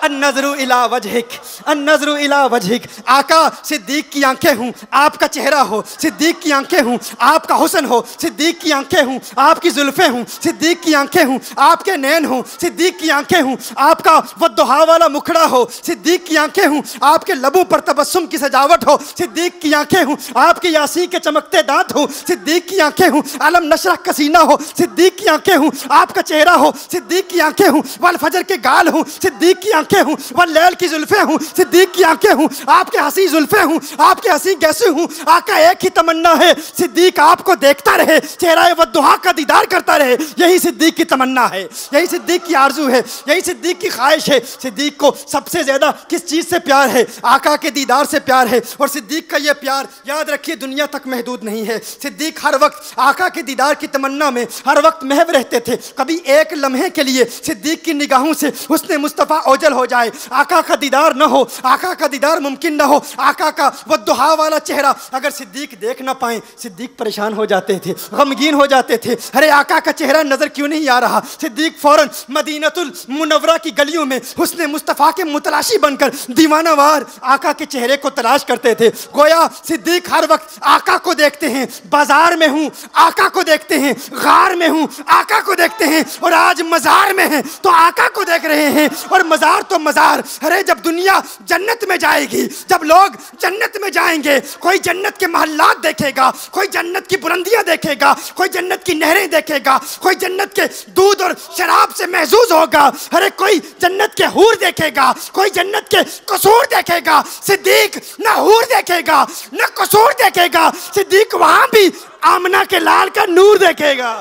النظر الی وجہک، النظر الی وجہک۔ آقا صدیق کی آنکھیں ہوں، آپ کا چہرہ ہو، صدیق کی آنکھیں ہوں، آپ کا حسن ہو، صدیق کی آنکھیں ہوں، آپ کی زلفیں ہوں، صدیق کی آنکھیں ہوں، آپ کے نین ہوں، صدیق کی آنکھیں ہوں، آپ کا والضحیٰ والا مکھڑا ہو، صدیق کی آنکھیں ہوں، آپ کے لبوں پر تبسم کی سجاوٹ ہو، صدیق کی آنکھیں ہوں، آپ کے یاسین کے چمکتے دانت ہو، صدیق کی آنکھیں ہوں، علم نشرح کا سینہ ہو، صدیق کی آنکھیں ہوں، آپ کا چہرہ ہو، صدیق کی آنکھیں ہوں، والفجر کے گال ہوں، صدیق کی آنکھیں آنکھیں ہوں، واللیل کی زلفیں ہوں، صدیق کی آنکھیں ہوں، آپ کے ہنسی زلفیں ہوں، آپ کے ہنسی گیسے ہوں. آقا ایک ہی تمنا ہے، صدیق آپ کو دیکھتا رہے، چہرہ والضحیٰ کا دیدار کرتا رہے. یہی صدیق کی تمنا ہے، یہی صدیق کی آرزو ہے، یہی صدیق کی خواہش ہے. صدیق کو سب سے زیادہ کس چیز سے پیار ہے؟ آقا کے دیدار سے پیار ہے. اور صدیق کا یہ پیار یاد رکھیے دنیا تک محدود نہیں ہے. صدیق ہر وقت آقا کے دیدار کی تمنا میں ہر وقت محو رہتے تھے. کبھی ایک لمحے کے لیے صدیق کی نگاہوں سے حسن مصطفیٰ اوجل ہو جائے، آقا کا دیدار نہ ہو، آقا کا دیدار ممکن نہ ہو، آقا کا وہ دہا والا چہرہ اگر صدیق دیکھ نہ پائیں، صدیق پریشان ہو جاتے تھے، غمگین ہو جاتے تھے. ارے آقا کا چہرہ نظر کیوں نہیں آ رہا؟ صدیق فوراً مدینۃ المنورہ کی گلیوں میں حسن مصطفیٰ کے متلاشی بن کر دیوانہ وار آقا کے چہرے کو تلاش کرتے تھے. گویا صدیق ہر وقت آقا کو دیکھتے ہیں. بازار میں ہوں آقا کو دیکھتے ہیں، غار میں ہوں آقا کو دیکھتے ہیں، اور آج مزار میں ہیں تو آقا کو دیکھ رہے ہیں. اور مزار تو مزار، ارے جب دنیا جنت میں جائے گی، جب لوگ جنت میں جائیں گے، کوئی جنت کے محلات دیکھے گا، کوئی جنت کی بلندیاں دیکھے گا، کوئی جنت کی نہریں دیکھے گا، کوئی جنت کے دودھ اور شراب سے محظوظ ہوگا. ارے کوئی جنت کے حور دیکھے گا، کوئی جنت کے قصور دیکھے گا. صدیق نہ حور دیکھے گا نہ قصور دیکھے گا، صدیق وہاں بھی آمنہ کے لال کا نور دیکھے گا.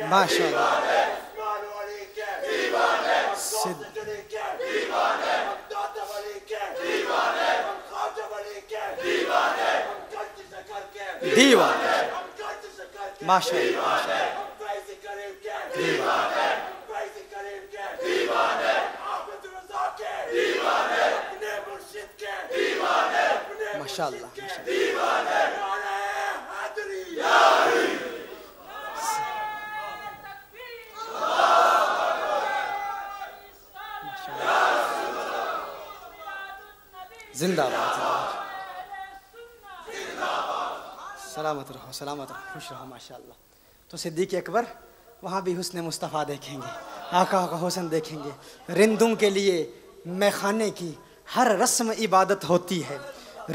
ماشاء اللہ. دیوان ماشاء اللہ. ماشاء اللہ. زندہ باد. سلامت رہو، سلامت رہو، خوش رہو. ماشاء اللہ. تو صدیق اکبر وہاں بھی حسن مصطفیٰ دیکھیں گے، آقا کا حسن دیکھیں گے. رندوں کے لیے میخانے کی ہر رسم عبادت ہوتی ہے،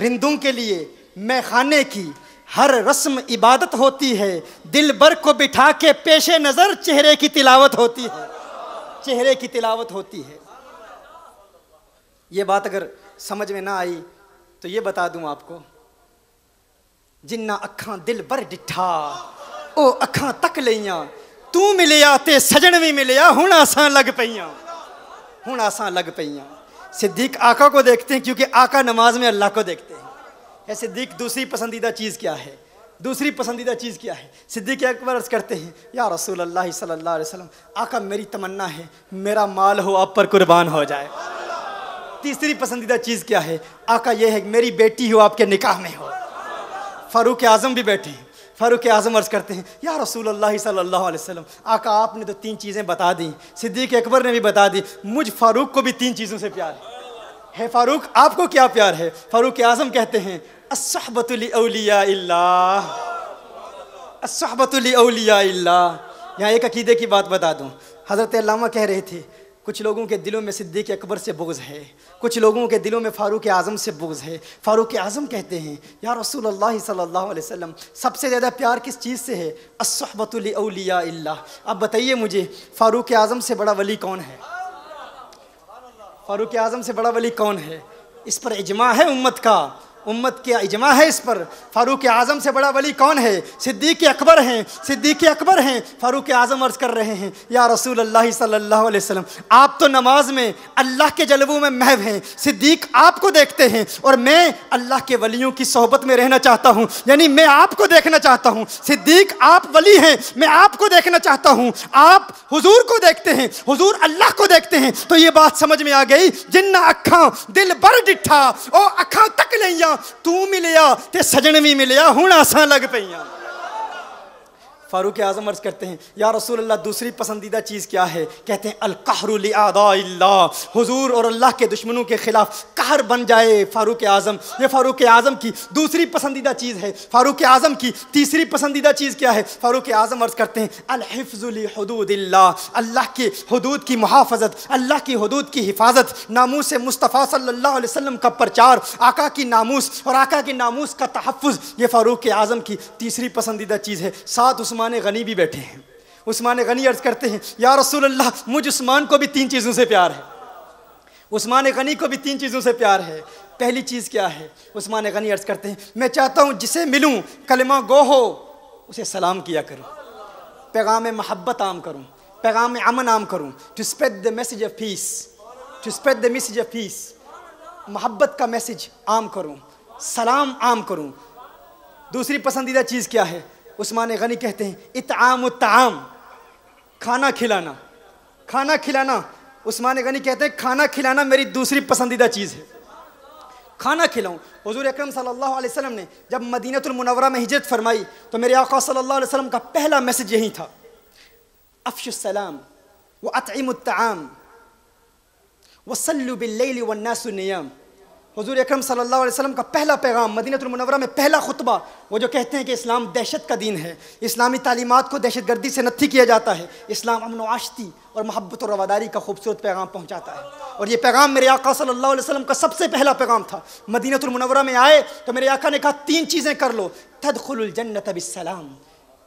رندوں کے لیے میخانے کی ہر رسم عبادت ہوتی ہے. دل بر کو بٹھا کے پیش نظر چہرے کی تلاوت ہوتی ہے، چہرے کی تلاوت ہوتی ہے. یہ بات اگر سمجھ میں نہ آئی تو یہ بتا دوں آپ کو، جنہ اکھاں دل بر ڈٹھا او اکھاں تک لیاں، تو ملیا تے سجن بھی ملیا، ہن آساں لگ پئیاں، ہن آساں لگ پئیاں. صدیق آقا کو دیکھتے ہیں کیونکہ آقا نماز میں اللہ کو دیکھتے ہیں. اے صدیق دوسری پسندیدہ چیز کیا ہے؟ دوسری پسندیدہ چیز کیا ہے؟ صدیق اکبر عرض کرتے ہیں یا رسول اللہ صلی اللہ علیہ وسلم، آقا میری تمنا ہے میرا مال ہو آپ پر قربان ہو جائے. تیسری پسندیدہ چیز کیا ہے؟ آقا یہ ہے میری بیٹی ہو آپ کے نکاح میں ہو. فاروق اعظم بھی بیٹھے ہیں. فاروق اعظم عرض کرتے ہیں یا رسول اللہ صلی اللہ علیہ وسلم، آقا آپ نے تو 3 چیزیں بتا دیں، صدیق اکبر نے بھی بتا دی، مجھ فاروق کو بھی 3 چیزوں سے پیار ہے. فاروق آپ کو کیا پیار ہے؟ فاروق اعظم کہتے ہیں الصحبۃ لاولیاء اللہ، الصحبۃ لاولیاء اللہ. یہاں ایک عقیدے کی بات بتا دوں. حضرت علامہ کہہ رہے تھے کچھ لوگوں کے دلوں میں صدیق اکبر سے بغض ہے، کچھ لوگوں کے دلوں میں فاروق اعظم سے بغض ہے. فاروق اعظم کہتے ہیں یا رسول اللہ صلی اللہ علیہ وسلم، سب سے زیادہ پیار کس چیز سے ہے؟ الصحبۃ لاولیاء اللہ. اب بتائیے مجھے فاروق اعظم سے بڑا ولی کون ہے؟ فاروق اعظم سے بڑا ولی کون ہے؟ اس پر اجماع ہے امت کا، امت کا اجماع ہے اس پر. فاروق اعظم سے بڑا ولی کون ہے؟ صدیق اکبر ہیں، صدیق اکبر ہیں. فاروق اعظم عرض کر رہے ہیں یا رسول اللہ صلی اللہ علیہ وسلم، آپ تو نماز میں اللہ کے جلووں میں محو ہیں، صدیق آپ کو دیکھتے ہیں، اور میں اللہ کے ولیوں کی صحبت میں رہنا چاہتا ہوں، یعنی میں آپ کو دیکھنا چاہتا ہوں. صدیق آپ ولی ہیں، میں آپ کو دیکھنا چاہتا ہوں. آپ حضور کو دیکھتے ہیں، حضور اللہ کو دیکھتے ہیں. تو یہ بات سمجھ میں آ گئی، جنہ اکھاں دل بر ڈٹھا او اکھاں تک لیاں، تو ملیا تے سجن بھی ملیا، ہن آساں لگ پئیاں. فاروق اعظم عرض کرتے ہیں یا رسول اللہ دوسری پسندیدہ چیز کیا ہے؟ کہتے ہیں القہر لاعداء اللہ، حضور اور اللہ کے دشمنوں کے خلاف قہر بن جائے فاروق اعظم، یہ فاروق اعظم کی دوسری پسندیدہ چیز ہے۔ فاروق اعظم کی تیسری پسندیدہ چیز کیا ہے؟ فاروق اعظم عرض کرتے ہیں الحفظ لحدود اللہ، اللہ کی حدود کی محافظت، اللہ کی حدود کی حفاظت، ناموس مصطفیٰ صلی اللہ علیہ وسلم کا پرچار، آقا کی ناموس اور آقا کے ناموس کا تحفظ، یہ فاروق اعظم کی تیسری پسندیدہ چیز ہے۔ ساتھ عثمان غنی بھی بیٹھے ہیں۔ عثمان غنی عرض کرتے ہیں یا رسول اللہ مجھ عثمان کو بھی 3 چیزوں سے پیار ہے، عثمان غنی کو بھی 3 چیزوں سے پیار ہے۔ پہلی چیز کیا ہے؟ عثمان غنی عرض کرتے ہیں میں چاہتا ہوں جسے ملوں کلمہ گو ہو اسے سلام کیا کروں، پیغام محبت عام کروں، پیغام امن عام کروں، to spread the message of peace, to spread the message of peace, محبت کا میسج عام کروں، سلام عام کروں۔ دوسری پسندیدہ چیز کیا ہے؟ عثمان غنی کہتے ہیں اطعام الطعام، کھانا کھلانا، کھانا کھلانا۔ عثمان غنی کہتے ہیں کھانا کھلانا میری دوسری پسندیدہ چیز ہے، کھانا کھلاؤں۔ حضور اکرم صلی اللہ علیہ وسلم نے جب مدینہ المنورہ میں ہجرت فرمائی تو میرے آقا صلی اللہ علیہ وسلم کا پہلا میسج یہی تھا افشوا السلام واطعموا الطعام وصلوا باللیل والناس نیام۔ حضور اکرم صلی اللہ علیہ وسلم کا پہلا پیغام مدینہ المنورہ میں، پہلا خطبہ، وہ جو کہتے ہیں کہ اسلام دہشت کا دین ہے، اسلامی تعلیمات کو دہشت گردی سے نتھی کیا جاتا ہے، اسلام امن و آشتی اور محبت و رواداری کا خوبصورت پیغام پہنچاتا ہے۔ اور یہ پیغام میرے آقا صلی اللہ علیہ وسلم کا سب سے پہلا پیغام تھا۔ مدینہ المنورہ میں آئے تو میرے آقا نے کہا 3 چیزیں کر لو، تدخل الجنت بالسلام،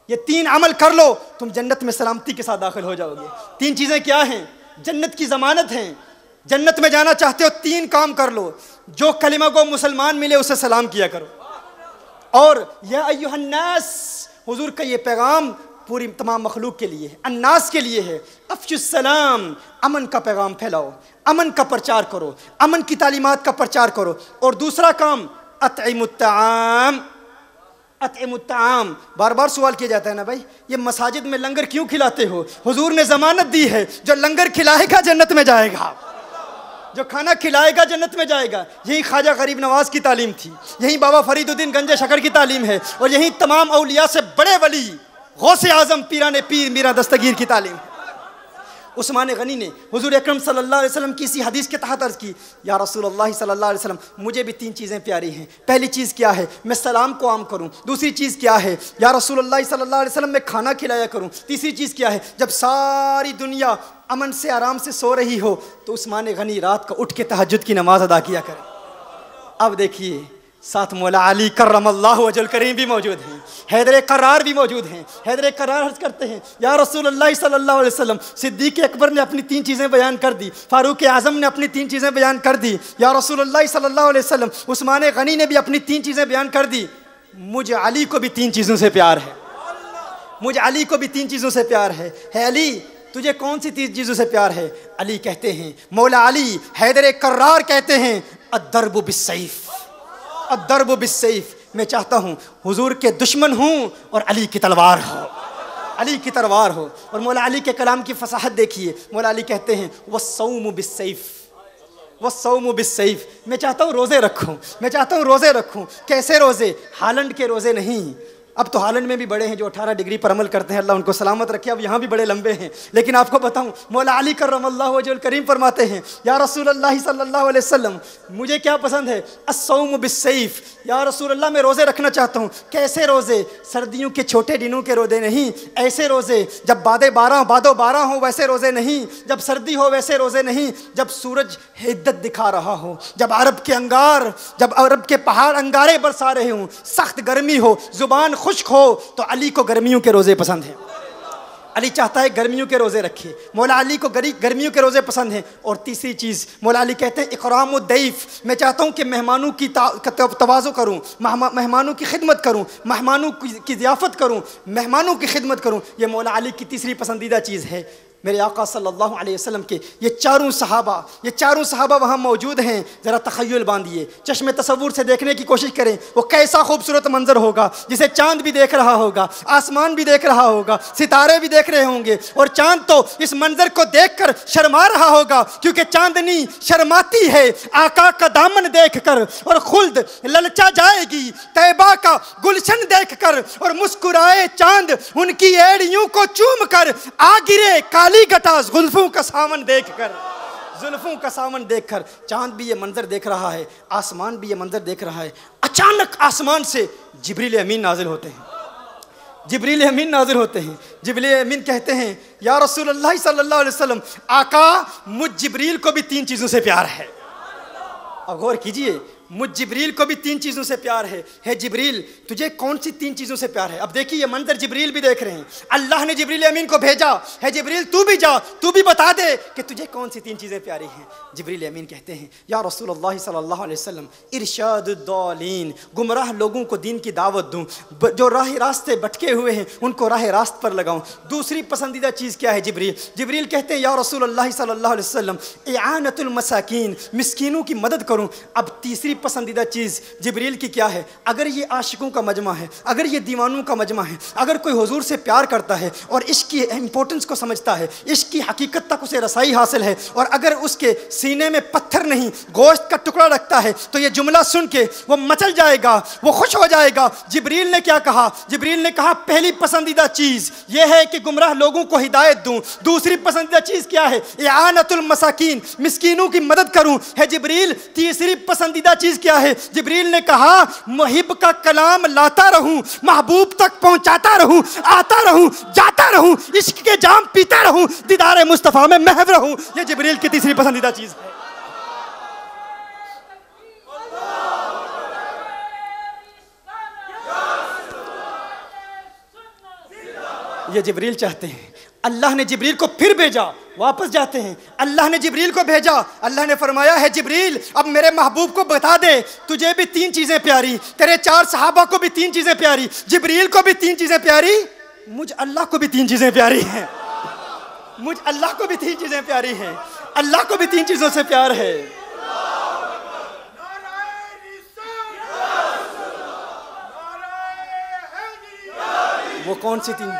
یہ 3 عمل کر لو تم جنت میں سلامتی کے ساتھ داخل ہو جاؤ گے۔ 3 چیزیں کیا ہیں؟ جنت کی ضمانت ہیں، جنت میں جانا چاہتے ہو 3 کام کر لو، جو کلمہ کو مسلمان ملے اسے سلام کیا کرو، اور یا ایھا الناس، حضور کا یہ پیغام پوری تمام مخلوق کے لیے ہے، الناس کے لیے ہے، افشوا السلام، امن کا پیغام پھیلاؤ، امن کا پرچار کرو، امن کی تعلیمات کا پرچار کرو۔ اور دوسرا کام اطعموا الطعام، اطعموا الطعام۔ بار بار سوال کیا جاتا ہے نا بھائی یہ مساجد میں لنگر کیوں کھلاتے ہو؟ حضور نے ضمانت دی ہے جو لنگر کھلائے گا جنت میں جائے گا، جو کھانا کھلائے گا جنت میں جائے گا۔ یہی خواجہ غریب نواز کی تعلیم تھی، یہی بابا فرید الدین گنج شکر کی تعلیم ہے، اور یہی تمام اولیاء سے بڑے ولی غوث اعظم پیران پیر میرا دستگیر کی تعلیم ہے۔ عثمان غنی نے حضور اکرم صلی اللہ علیہ وسلم کی اسی حدیث کے تحت عرض کی یا رسول اللہ صلی اللہ علیہ وسلم مجھے بھی 3 چیزیں پیاری ہیں۔ پہلی چیز کیا ہے؟ میں سلام کو عام کروں۔ دوسری چیز کیا ہے؟ یا رسول اللہ صلی اللہ علیہ وسلم میں کھانا کھلایا کروں۔ تیسری چیز کیا ہے؟ جب ساری دنیا امن سے آرام سے سو رہی ہو تو عثمان غنی رات کو اٹھ کے تہجد کی نماز ادا کیا کرے۔ اب دیکھیے ساتھ مولا علی کرم اللہ وجہ الکریم بھی موجود ہیں، حیدر قرار بھی موجود ہیں۔ حیدر قرار عرض کرتے ہیں یا رسول اللہ صلی اللہ علیہ وسلم صدیق اکبر نے اپنی 3 چیزیں بیان کر دی، فاروق اعظم نے اپنی 3 چیزیں بیان کر دی، یا رسول اللہ صلی اللہ علیہ وسلم عثمان غنی نے بھی اپنی 3 چیزیں بیان کر دی، مجھے علی کو بھی 3 چیزوں سے پیار ہے، مجھے علی کو بھی 3 چیزوں سے پیار ہے۔ علی تجھے کون سی 3 چیزوں سے پیار ہے؟ علی کہتے ہیں، مولا علی حیدر قرار کہتے ہیں الضرب بالسیف، الضرب بالسیف، میں چاہتا ہوں حضور کے دشمن ہوں اور علی کی تلوار ہو، علی کی تلوار ہو۔ اور مولا علی کے کلام کی فصاحت دیکھیے، مولا علی کہتے ہیں والصوم بالسیف، والصوم بالسیف، میں چاہتا ہوں روزے رکھوں، میں چاہتا ہوں روزے رکھوں۔ کیسے روزے؟ ہالینڈ کے روزے نہیں، اب تو ہالینڈ میں بھی بڑے ہیں جو 18 ڈگری پر عمل کرتے ہیں، اللہ ان کو سلامت رکھے، اب یہاں بھی بڑے لمبے ہیں، لیکن آپ کو بتاؤں مولا علی کرم اللہ وجہ الکریم فرماتے ہیں یا رسول اللہ صلی اللہ علیہ وسلم مجھے کیا پسند ہے؟ الصوم بالسیف، یا رسول اللہ میں روزے رکھنا چاہتا ہوں۔ کیسے روزے؟ سردیوں کے چھوٹے دنوں کے روزے نہیں، ایسے روزے جب باد و بارہ ہو ویسے روزے نہیں، جب سردی ہو ویسے روزے نہیں، جب سورج حدت دکھا رہا ہو، جب جب عرب کے پہاڑ انگارے برسا رہے ہوں، سخت گرمی ہو، زبان خشک ہو، تو علی کو گرمیوں کے روزے پسند ہیں، علی چاہتا ہے گرمیوں کے روزے رکھے، مولا علی کو گرمیوں کے روزے پسند ہیں۔ اور تیسری چیز مولا علی کہتے ہیں اکرام الضیف، میں چاہتا ہوں کہ مہمانوں کی تواضع کروں، مہمانوں کی خدمت کروں، مہمانوں کی ضیافت کروں، مہمانوں کی خدمت کروں، یہ مولا علی کی تیسری پسندیدہ چیز ہے۔ میرے آقا صلی اللہ علیہ وسلم کے یہ چاروں صحابہ وہاں موجود ہیں. ذرا تخیل باندھیے, چشم تصور سے دیکھنے کی کوشش کریں وہ کیسا خوبصورت منظر ہوگا جسے چاند بھی دیکھ رہا ہوگا, آسمان بھی دیکھ رہا ہوگا, ستارے بھی دیکھ رہے ہوں گے, اور چاند تو اس منظر کو دیکھ کر شرما رہا ہوگا کیونکہ چاندنی شرماتی ہے آقا کا دامن دیکھ کر, اور خلد للچا جائے گی طیبہ کا گلشن دیکھ کر, اور مسکرائے چاند ان کی ایڑیوں کو چوم کر, آ گرے کالی گٹا زلفوں کا سامن دیکھ کر, زلفوں کا سامن دیکھ کر. چاند بھی یہ منظر دیکھ رہا ہے, آسمان بھی یہ منظر دیکھ رہا ہے. اچانک آسمان سے جبریل امین نازل ہوتے ہیں. جبریل امین نازل ہوتے ہیں. جبریل امین کہتے ہیں یا رسول اللہ صلی اللہ علیہ وسلم, آقا مجھ جبریل کو بھی 3 چیزوں سے پیار ہے. اور غور کیجئے, مجھ جبریل کو بھی 3 چیزوں سے پیار ہے. ہے جبریل تجھے کون سی 3 چیزوں سے پیار ہے؟ اب دیکھیے یہ منظر جبریل بھی دیکھ رہے ہیں. اللہ نے جبریل امین کو بھیجا, ہے جبریل تو بھی جا, تو بھی بتا دے کہ تجھے کون سی 3 چیزیں پیاری ہیں. جبریل امین کہتے ہیں یا رسول اللہ صلی اللہ علیہ وسلم, ارشاد الضالین, گمراہ لوگوں کو دین کی دعوت دوں, جو راہ راستے بھٹکے ہوئے ہیں ان کو راہ راست پر لگاؤں. دوسری پسندیدہ چیز کیا ہے جبریل؟ جبریل کہتے ہیں یا رسول اللہ صلی اللہ علیہ وسلم, اعانت المساکین, مسکینوں کی مدد کروں. اب تیسری پسندیدہ چیز جبریل کی کیا ہے؟ اگر یہ عاشقوں کا مجمع ہے, اگر یہ دیوانوں کا مجمع ہے, اگر کوئی حضور سے پیار کرتا ہے اور عشق کی امپورٹنس کو سمجھتا ہے, عشق کی حقیقت تک اسے رسائی حاصل ہے, اور اگر اس کے سینے میں پتھر نہیں گوشت کا ٹکڑا رکھتا ہے, تو یہ جملہ سن کے وہ مچل جائے گا, وہ خوش ہو جائے گا. جبریل نے کیا کہا؟ جبریل نے کہا پہلی پسندیدہ چیز یہ ہے کہ گمراہ لوگوں کو ہدایت دوں. دوسری پسندیدہ چیز کیا ہے؟ اعانت المساکین, مسکینوں کی مدد کروں. ہے جبریل تیسری پسندیدہ چیز کیا ہے؟ جبریل نے کہا محب کا کلام لاتا رہوں, محبوب تک پہنچاتا رہوں, آتا رہوں, جاتا رہوں, عشق کے جام پیتا رہوں, دیدار مصطفیٰ میں محو رہوں. یہ جبریل کی تیسری پسندیدہ چیز ہے. یہ جبریل چاہتے ہیں. اللہ نے جبریل کو پھر بھیجا, واپس جاتے ہیں. اللہ نے جبریل کو بھیجا, اللہ نے فرمایا ہے جبریل اب میرے محبوب کو بتا دے تجھے بھی 3 چیزیں پیاری, تیرے 4 صحابہ کو بھی 3 چیزیں پیاری, جبریل کو بھی 3 چیزیں پیاری, مجھ اللہ کو بھی 3 چیزیں پیاری ہیں. مجھ اللہ کو بھی 3 چیزیں پیاری ہیں. اللہ کو بھی 3 چیزوں سے پیار ہے. وہ کون سی 3؟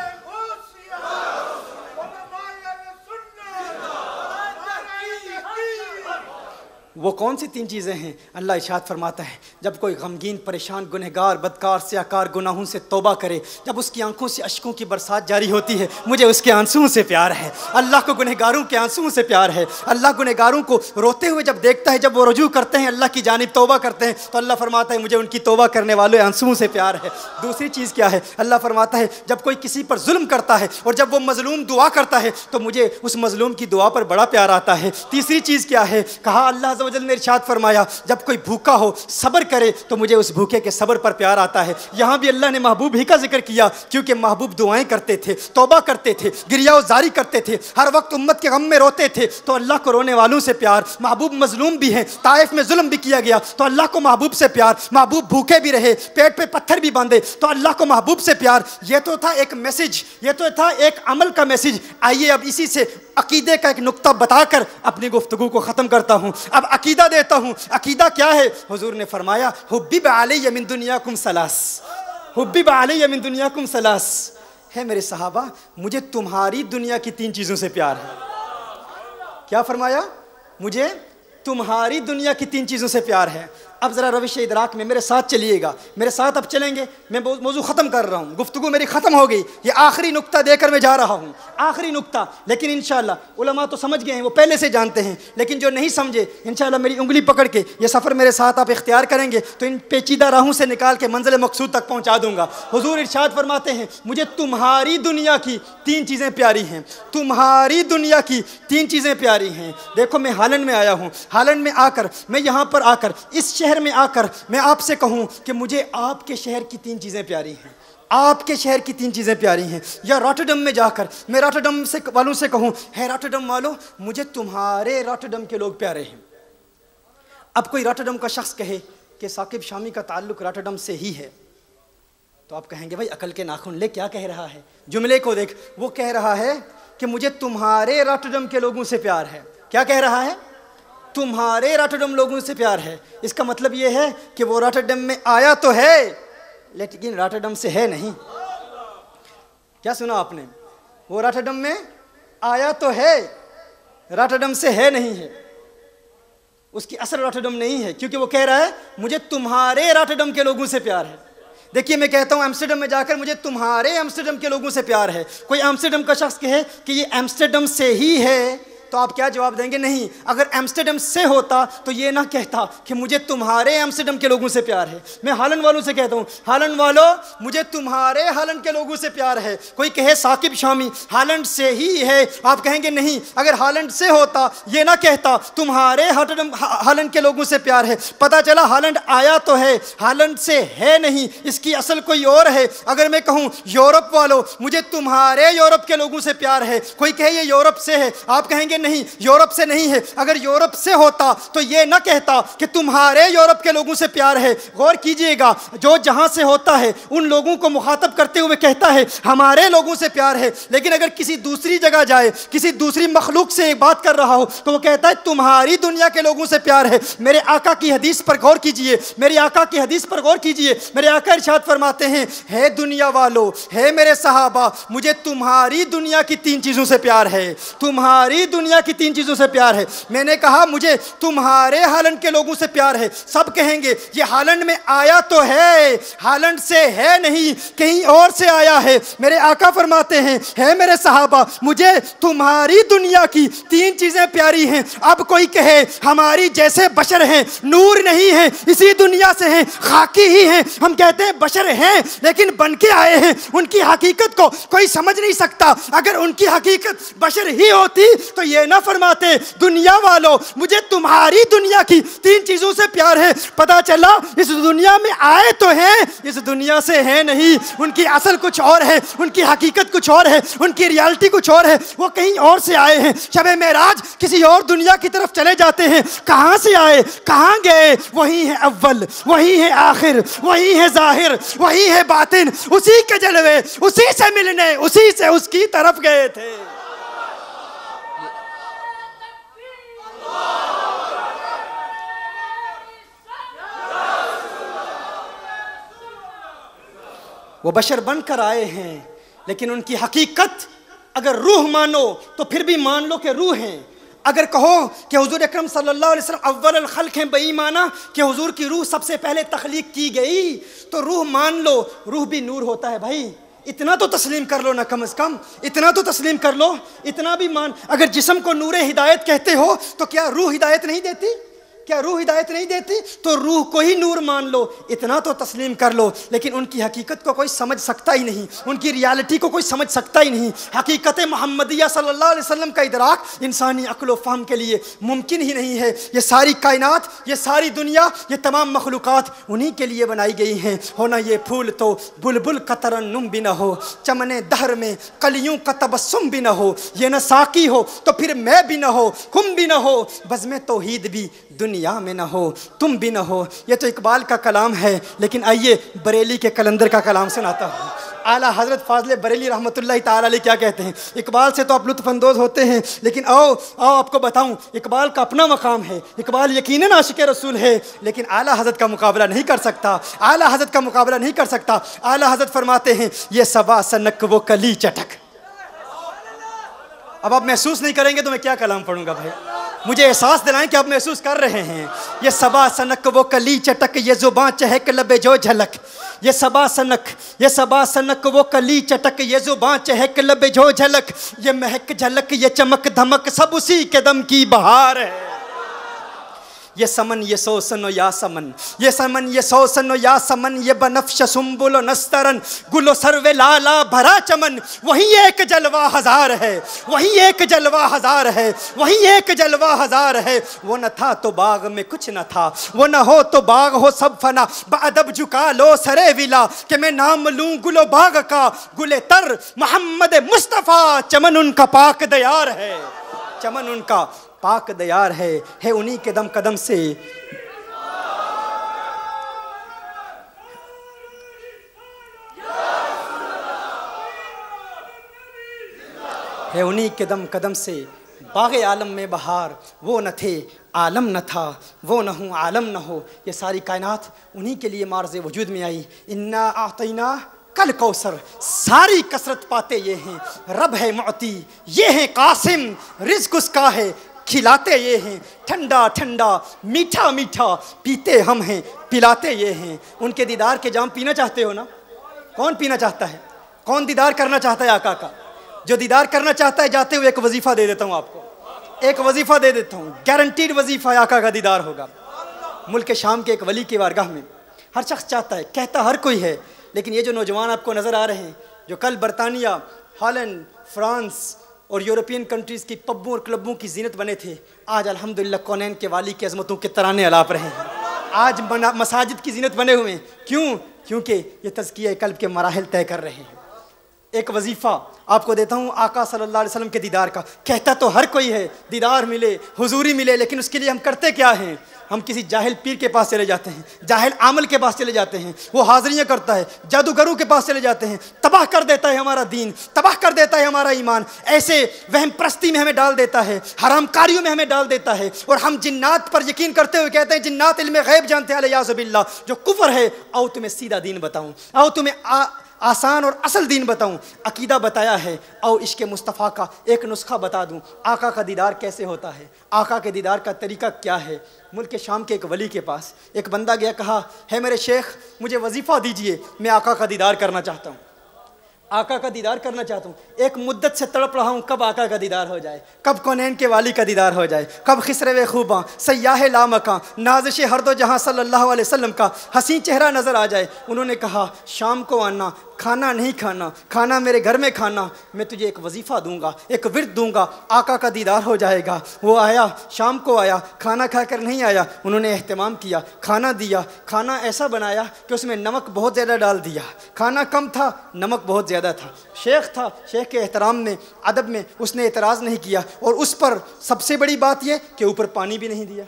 وہ کون سی 3 چیزیں ہیں؟ اللہ ارشاد فرماتا ہے جب کوئی غمگین پریشان گنہگار بدکار سیاکار گناہوں سے توبہ کرے, جب اس کی آنکھوں سے اشکوں کی برسات جاری ہوتی ہے, مجھے اس کے آنسوؤں سے پیار ہے. اللہ کو گنہگاروں کے آنسوؤں سے پیار ہے. اللہ گنہگاروں کو روتے ہوئے جب دیکھتا ہے, جب وہ رجوع کرتے ہیں اللہ کی جانب توبہ کرتے ہیں, تو اللہ فرماتا ہے مجھے ان کی توبہ کرنے والے آنسوؤں سے پیار ہے. دوسری چیز کیا ہے؟ اللہ فرماتا ہے جب کوئی کسی پر ظلم کرتا ہے اور جب وہ مظلوم دعا کرتا ہے تو مجھے اس مظلوم کی دعا پر بڑا پیار آتا ہے. تیسری چیز کیا ہے؟ کہا اللہ عز و جل نے ارشاد فرمایا جب کوئی بھوکا ہو صبر کرے تو مجھے اس بھوکے کے صبر پر پیار آتا ہے. یہاں بھی اللہ نے محبوب ہی کا ذکر کیا کیونکہ محبوب دعائیں کرتے تھے, توبہ کرتے تھے, گریہ و زاری کرتے تھے, ہر وقت امت کے غم میں روتے تھے, تو اللہ کو رونے والوں سے پیار. محبوب مظلوم بھی ہیں, طائف میں ظلم بھی کیا گیا تو اللہ کو محبوب سے پیار. محبوب بھوکے بھی رہے, پیٹ پہ پتھر بھی باندھے تو اللہ کو محبوب سے پیار. یہ تو تھا ایک میسج, یہ تو تھا ایک عمل کا میسج. آئیے اب اسی سے عقیدے کا ایک نقطہ بتا کر اپنی گفتگو کو ختم کرتا ہوں. اب عقیدہ دیتا ہوں. عقیدہ کیا ہے؟ حضور نے فرمایا حبب علی من دنیاکم ثلاث, حبب علی من دنیاکم ثلاث. ہے میرے صحابہ مجھے تمہاری دنیا کی 3 چیزوں سے پیار ہے. کیا فرمایا؟ مجھے تمہاری دنیا کی 3 چیزوں سے پیار ہے. اب ذرا روش ادراک میں میرے ساتھ چلیے گا, میرے ساتھ اب چلیں گے. میں موضوع ختم کر رہا ہوں, گفتگو میری ختم ہو گئی. یہ آخری نقطہ دے کر میں جا رہا ہوں, آخری نقطہ. لیکن انشاءاللہ علماء تو سمجھ گئے ہیں, وہ پہلے سے جانتے ہیں, لیکن جو نہیں سمجھے انشاءاللہ میری انگلی پکڑ کے یہ سفر میرے ساتھ آپ اختیار کریں گے تو ان پیچیدہ راہوں سے نکال کے منزل مقصود تک پہنچا دوں گا. حضور ارشاد فرماتے ہیں مجھے تمہاری دنیا کی 3 چیزیں پیاری ہیں, تمہاری دنیا کی 3 چیزیں پیاری ہیں. دیکھو میں ہالینڈ میں آیا ہوں, ہالینڈ میں آ کر میں یہاں پر آ کر اس شہر میں آ کر میں آپ سے کہوں کہ مجھے آپ کے شہر کی 3 چیزیں پیاری ہیں, آپ کے شہر کی 3 چیزیں پیاری ہیں. یا راٹرڈم میں جا کر میں راٹرڈم سے والوں سے کہوں ہے راٹرڈم والوں مجھے تمہارے راٹرڈم کے لوگ پیارے ہیں. اب کوئی راٹرڈم کا شخص کہے کہ ثاقب شامی کا تعلق راٹرڈم سے ہی ہے تو آپ کہیں گے بھائی عقل کے ناخن لے, کیا کہہ رہا ہے؟ جملے کو دیکھ, وہ کہہ رہا ہے کہ مجھے تمہارے راٹرڈم کے لوگوں سے پیار ہے. کیا کہہ رہا ہے؟ تمہارے راٹرڈم لوگوں سے پیار ہے. اس کا مطلب یہ ہے کہ وہ راٹرڈم میں آیا تو ہے لیکن راٹرڈم سے ہے نہیں. کیا سنا آپ نے؟ وہ راٹرڈم میں آیا تو ہے، راٹرڈم سے ہے نہیں ہے. اس کی اصل راٹرڈم نہیں ہے، کیونکہ وہ کہہ رہا ہے مجھے تمہارے راٹرڈم کے لوگوں سے پیار ہے. دیکھیے میں کہتا ہوں ایمسٹرڈم میں جا کر مجھے تمہارے ایمسٹرڈم کے لوگوں سے پیار ہے. کوئی ایمسٹرڈم کا شخص کہے کہ یہ ایمسٹرڈم سے ہی ہے تو آپ کیا جواب دیں گے؟ نہیں. اگر ایمسٹرڈم سے ہوتا تو یہ نہ کہتا کہ مجھے تمہارے ایمسٹرڈم کے لوگوں سے پیار ہے. میں ہالینڈ والوں سے کہتا ہوں ہالینڈ والوں مجھے تمہارے ہالینڈ کے لوگوں سے پیار ہے. کوئی کہے ثاقب شامی ہالینڈ سے ہی ہے، آپ کہیں گے نہیں، اگر ہالینڈ سے ہوتا یہ نہ کہتا تمہارے ہالینڈ کے لوگوں سے پیار ہے. پتہ چلا ہالینڈ آیا تو ہے، ہالینڈ سے ہے نہیں، اس کی اصل کوئی اور ہے. اگر میں کہوں یورپ والوں مجھے تمہارے یورپ کے لوگوں سے پیار ہے، کوئی کہے یہ یورپ سے ہے، آپ کہیں گے نہیں یورپ سے نہیں ہے. اگر یورپ سے ہوتا تو یہ نہ کہتا کہ تمہارے یورپ کے لوگوں سے پیار ہے. غور کیجئے گا، جو جہاں سے ہوتا ہے ان لوگوں کو مخاطب کرتے ہوئے کہتا ہے ہمارے لوگوں سے پیار ہے. لیکن اگر کسی دوسری جگہ جائے، کسی دوسری مخلوق سے بات کر رہا ہو تو وہ کہتا ہے تمہاری دنیا کے لوگوں سے پیار ہے. میرے آقا کی حدیث پر غور کیجئے، میرے آقا کی حدیث پر غور کیجئے. میرے آقا ارشاد فرماتے ہیں ہے دنیا والو، ہے میرے صحابہ، مجھے تمہاری دنیا کی 3 چیزوں سے پیار ہے. تمہاری دنیا کی 3 چیزوں سے پیار ہے. میں نے کہا مجھے تمہارے ہالینڈ کے لوگوں سے پیار ہے. سب کہیں گے یہ ہالینڈ میں آیا تو ہے، ہالینڈ سے ہے نہیں، کہیں اور سے آیا ہے. میرے آقا فرماتے ہیں ہے میرے صحابہ، مجھے تمہاری دنیا کی 3 چیزیں پیاری ہیں. اب کوئی کہے ہماری جیسے بشر ہیں، نور نہیں ہیں، اسی دنیا سے ہیں، خاکی ہی ہیں. ہم کہتے ہیں بشر ہیں لیکن بن کے آئے ہیں، ان کی حقیقت کو کوئی سمجھ نہیں سکتا. اگر ان کی حقیقت بشر ہی ہوتی تو یہ نہ فرماتے دنیا والوں مجھے تمہاری دنیا کی 3 چیزوں سے پیار ہے. پتا چلا اس دنیا میں آئے تو ہیں، اس دنیا سے ہے نہیں. ان کی اصل کچھ اور ہے، ان کی حقیقت کچھ اور ہے، ان کی ریالٹی کچھ اور ہے، وہ کہیں اور سے آئے ہیں. شب معراج کسی اور دنیا کی طرف چلے جاتے ہیں. کہاں سے آئے، کہاں گئے؟ وہی ہے اول، وہی ہے آخر، وہی ہے ظاہر، وہی ہے باطن. اسی کے جلوے، اسی سے ملنے، اسی سے اس کی طرف گئے تھے. وہ بشر بن کر آئے ہیں لیکن ان کی حقیقت اگر روح مانو تو پھر بھی مان لو کہ روح ہیں. اگر کہو کہ حضور اکرم صلی اللہ علیہ وسلم اول الخلق ہیں بے ایمانہ کہ حضور کی روح سب سے پہلے تخلیق کی گئی تو روح مان لو، روح بھی نور ہوتا ہے بھائی. اتنا تو تسلیم کر لو نا، کم از کم اتنا تو تسلیم کر لو، اتنا بھی مان. اگر جسم کو نور ہدایت کہتے ہو تو کیا روح ہدایت نہیں دیتی؟ کیا روح ہدایت نہیں دیتی؟ تو روح کو ہی نور مان لو، اتنا تو تسلیم کر لو. لیکن ان کی حقیقت کو کوئی سمجھ سکتا ہی نہیں، ان کی ریالٹی کو کوئی سمجھ سکتا ہی نہیں. حقیقت محمدیہ صلی اللہ علیہ وسلم کا ادراک انسانی عقل و فہم کے لیے ممکن ہی نہیں ہے. یہ ساری کائنات، یہ ساری دنیا، یہ تمام مخلوقات انہی کے لیے بنائی گئی ہیں. ہونا یہ پھول تو بلبل کا ترنم بھی نہ ہو، چمن دہر میں کلیوں کا تبسم بھی نہ ہو، یہ نہ ساقی ہو تو پھر میں بھی نہ ہو، کم بھی نہ ہو، بزم توحید بھی دنیا میں نہ ہو، تم بھی نہ ہو. یہ تو اقبال کا کلام ہے، لیکن آئیے بریلی کے کلندر کا کلام سناتا ہوں. اعلیٰ حضرت فاضل بریلی رحمۃ اللہ تعالی علیہ کیا کہتے ہیں. اقبال سے تو آپ لطف اندوز ہوتے ہیں، لیکن آؤ آپ کو بتاؤں اقبال کا اپنا مقام ہے. اقبال یقیناً عاشق رسول ہے لیکن اعلیٰ حضرت کا مقابلہ نہیں کر سکتا، اعلیٰ حضرت کا مقابلہ نہیں کر سکتا. اعلیٰ حضرت فرماتے ہیں یہ صبا سنک وہ کلی چٹک. اب آپ محسوس نہیں کریں گے تو میں کیا کلام پڑھوں گا بھائی. مجھے احساس دلائیں کہ آپ محسوس کر رہے ہیں. یہ صبا سنک وہ کلی چٹک، یہ زباں چہک لبے جو جھلک. یہ صبا سنک وہ کلی چٹک، یہ زباں چہک لبے جو جھلک. یہ مہک جھلک، یہ چمک دھمک، سب اسی کے دم کی بہار ہے. یہ سمن یہ سوسن و یا سمن، یہ سمن یہ سوسن و یا سمن، یہ بنفش سنبل و نسترن، گل و سرو لالا بھرا چمن. وہی ایک جلوہ ہزار ہے، وہی ایک جلوہ ہزار ہے، وہی ایک جلوہ ہزار ہے. وہ نہ تھا تو باغ میں کچھ نہ تھا، وہ نہ ہو تو باغ ہو سب فنا. بادب جھکا لو سرے ولا کہ میں نام لوں گل و باغ کا. گل تر محمد مصطفیٰ، چمن ان کا پاک دیار ہے، چمن ان کا پاک دیار ہے انہی کے دم قدم سے. ہے انہی کے دم قدم سے باغ عالم میں بہار، وہ نہ تھے عالم نہ تھا، وہ نہ ہوں عالم نہ ہو، یہ ساری کائنات انہی کے لیے معرض وجود میں آئی۔ انا اعطینا کل کوثر، ساری کثرت پاتے یہ ہیں، رب ہے معطی یہ ہیں قاسم، رزق اس کا ہے کھلاتے یہ ہیں، ٹھنڈا ٹھنڈا میٹھا میٹھا پیتے ہم ہیں پلاتے یہ ہیں۔ ان کے دیدار کے جام پینا چاہتے ہو نا؟ کون پینا چاہتا ہے؟ کون دیدار کرنا چاہتا ہے آقا کا؟ جو دیدار کرنا چاہتا ہے جاتے ہوئے ایک وظیفہ دے دیتا ہوں آپ کو، ایک وظیفہ دے دیتا ہوں، گارنٹیڈ وظیفہ آقا کا دیدار ہوگا۔ ملک شام کے ایک ولی کی بارگاہ میں ہر شخص چاہتا ہے، کہتا ہر کوئی ہے، لیکن یہ جو نوجوان آپ کو نظر آ رہے ہیں جو کل برطانیہ، ہالینڈ، فرانس اور یورپین کنٹریز کی پبوں اور کلبوں کی زینت بنے تھے، آج الحمدللہ کونین کے والی کی عظمتوں کے ترانے الاپ رہے ہیں، آج مساجد کی زینت بنے ہوئے ہیں۔ کیوں؟ کیونکہ یہ تزکیہ قلب کے مراحل طے کر رہے ہیں۔ ایک وظیفہ آپ کو دیتا ہوں آقا صلی اللہ علیہ وسلم کے دیدار کا، کہتا تو ہر کوئی ہے دیدار ملے، حضوری ملے، لیکن اس کے لیے ہم کرتے کیا ہیں؟ ہم کسی جاہل پیر کے پاس چلے جاتے ہیں، جاہل عامل کے پاس چلے جاتے ہیں، وہ حاضریاں کرتا ہے، جادوگروں کے پاس چلے جاتے ہیں، تباہ کر دیتا ہے ہمارا دین، تباہ کر دیتا ہے ہمارا ایمان، ایسے وہم پرستی میں ہمیں ڈال دیتا ہے، حرام کاریوں میں ہمیں ڈال دیتا ہے، اور ہم جنات پر یقین کرتے ہوئے کہتے ہیں جنات علم غیب جانتے ہیں، علیہ باللہ، جو کفر ہے۔ آؤ تمہیں سیدھا دین بتاؤں، آؤ تمہیں آسان اور اصل دین بتاؤں، عقیدہ بتایا ہے، او عشق مصطفیٰ کا ایک نسخہ بتا دوں، آقا کا دیدار کیسے ہوتا ہے، آقا کے دیدار کا طریقہ کیا ہے۔ ملک شام کے ایک ولی کے پاس ایک بندہ گیا، کہا ہے میرے شیخ مجھے وظیفہ دیجئے، میں آقا کا دیدار کرنا چاہتا ہوں، آقا کا دیدار کرنا چاہتا ہوں، ایک مدت سے تڑپ رہا ہوں کب آقا کا دیدار ہو جائے، کب کونین کے والی کا دیدار ہو جائے، کب خسرو خوباں سیاح لامکاں نازش ہر دو جہاں صلی اللہ علیہ وسلم کا حسین چہرہ نظر آ جائے۔ انہوں نے کہا شام کو آنا، کھانا نہیں کھانا، کھانا میرے گھر میں کھانا، میں تجھے ایک وظیفہ دوں گا، ایک ورد دوں گا، آقا کا دیدار ہو جائے گا۔ وہ آیا، شام کو آیا، کھانا کھا کر نہیں آیا، انہوں نے اہتمام کیا، کھانا دیا، کھانا ایسا بنایا کہ اس میں نمک بہت زیادہ ڈال دیا، کھانا کم تھا، نمک بہت زیادہ تھا۔ شیخ تھا، شیخ کے احترام میں، ادب میں اس نے اعتراض نہیں کیا، اور اس پر سب سے بڑی بات یہ کہ اوپر پانی بھی نہیں دیا،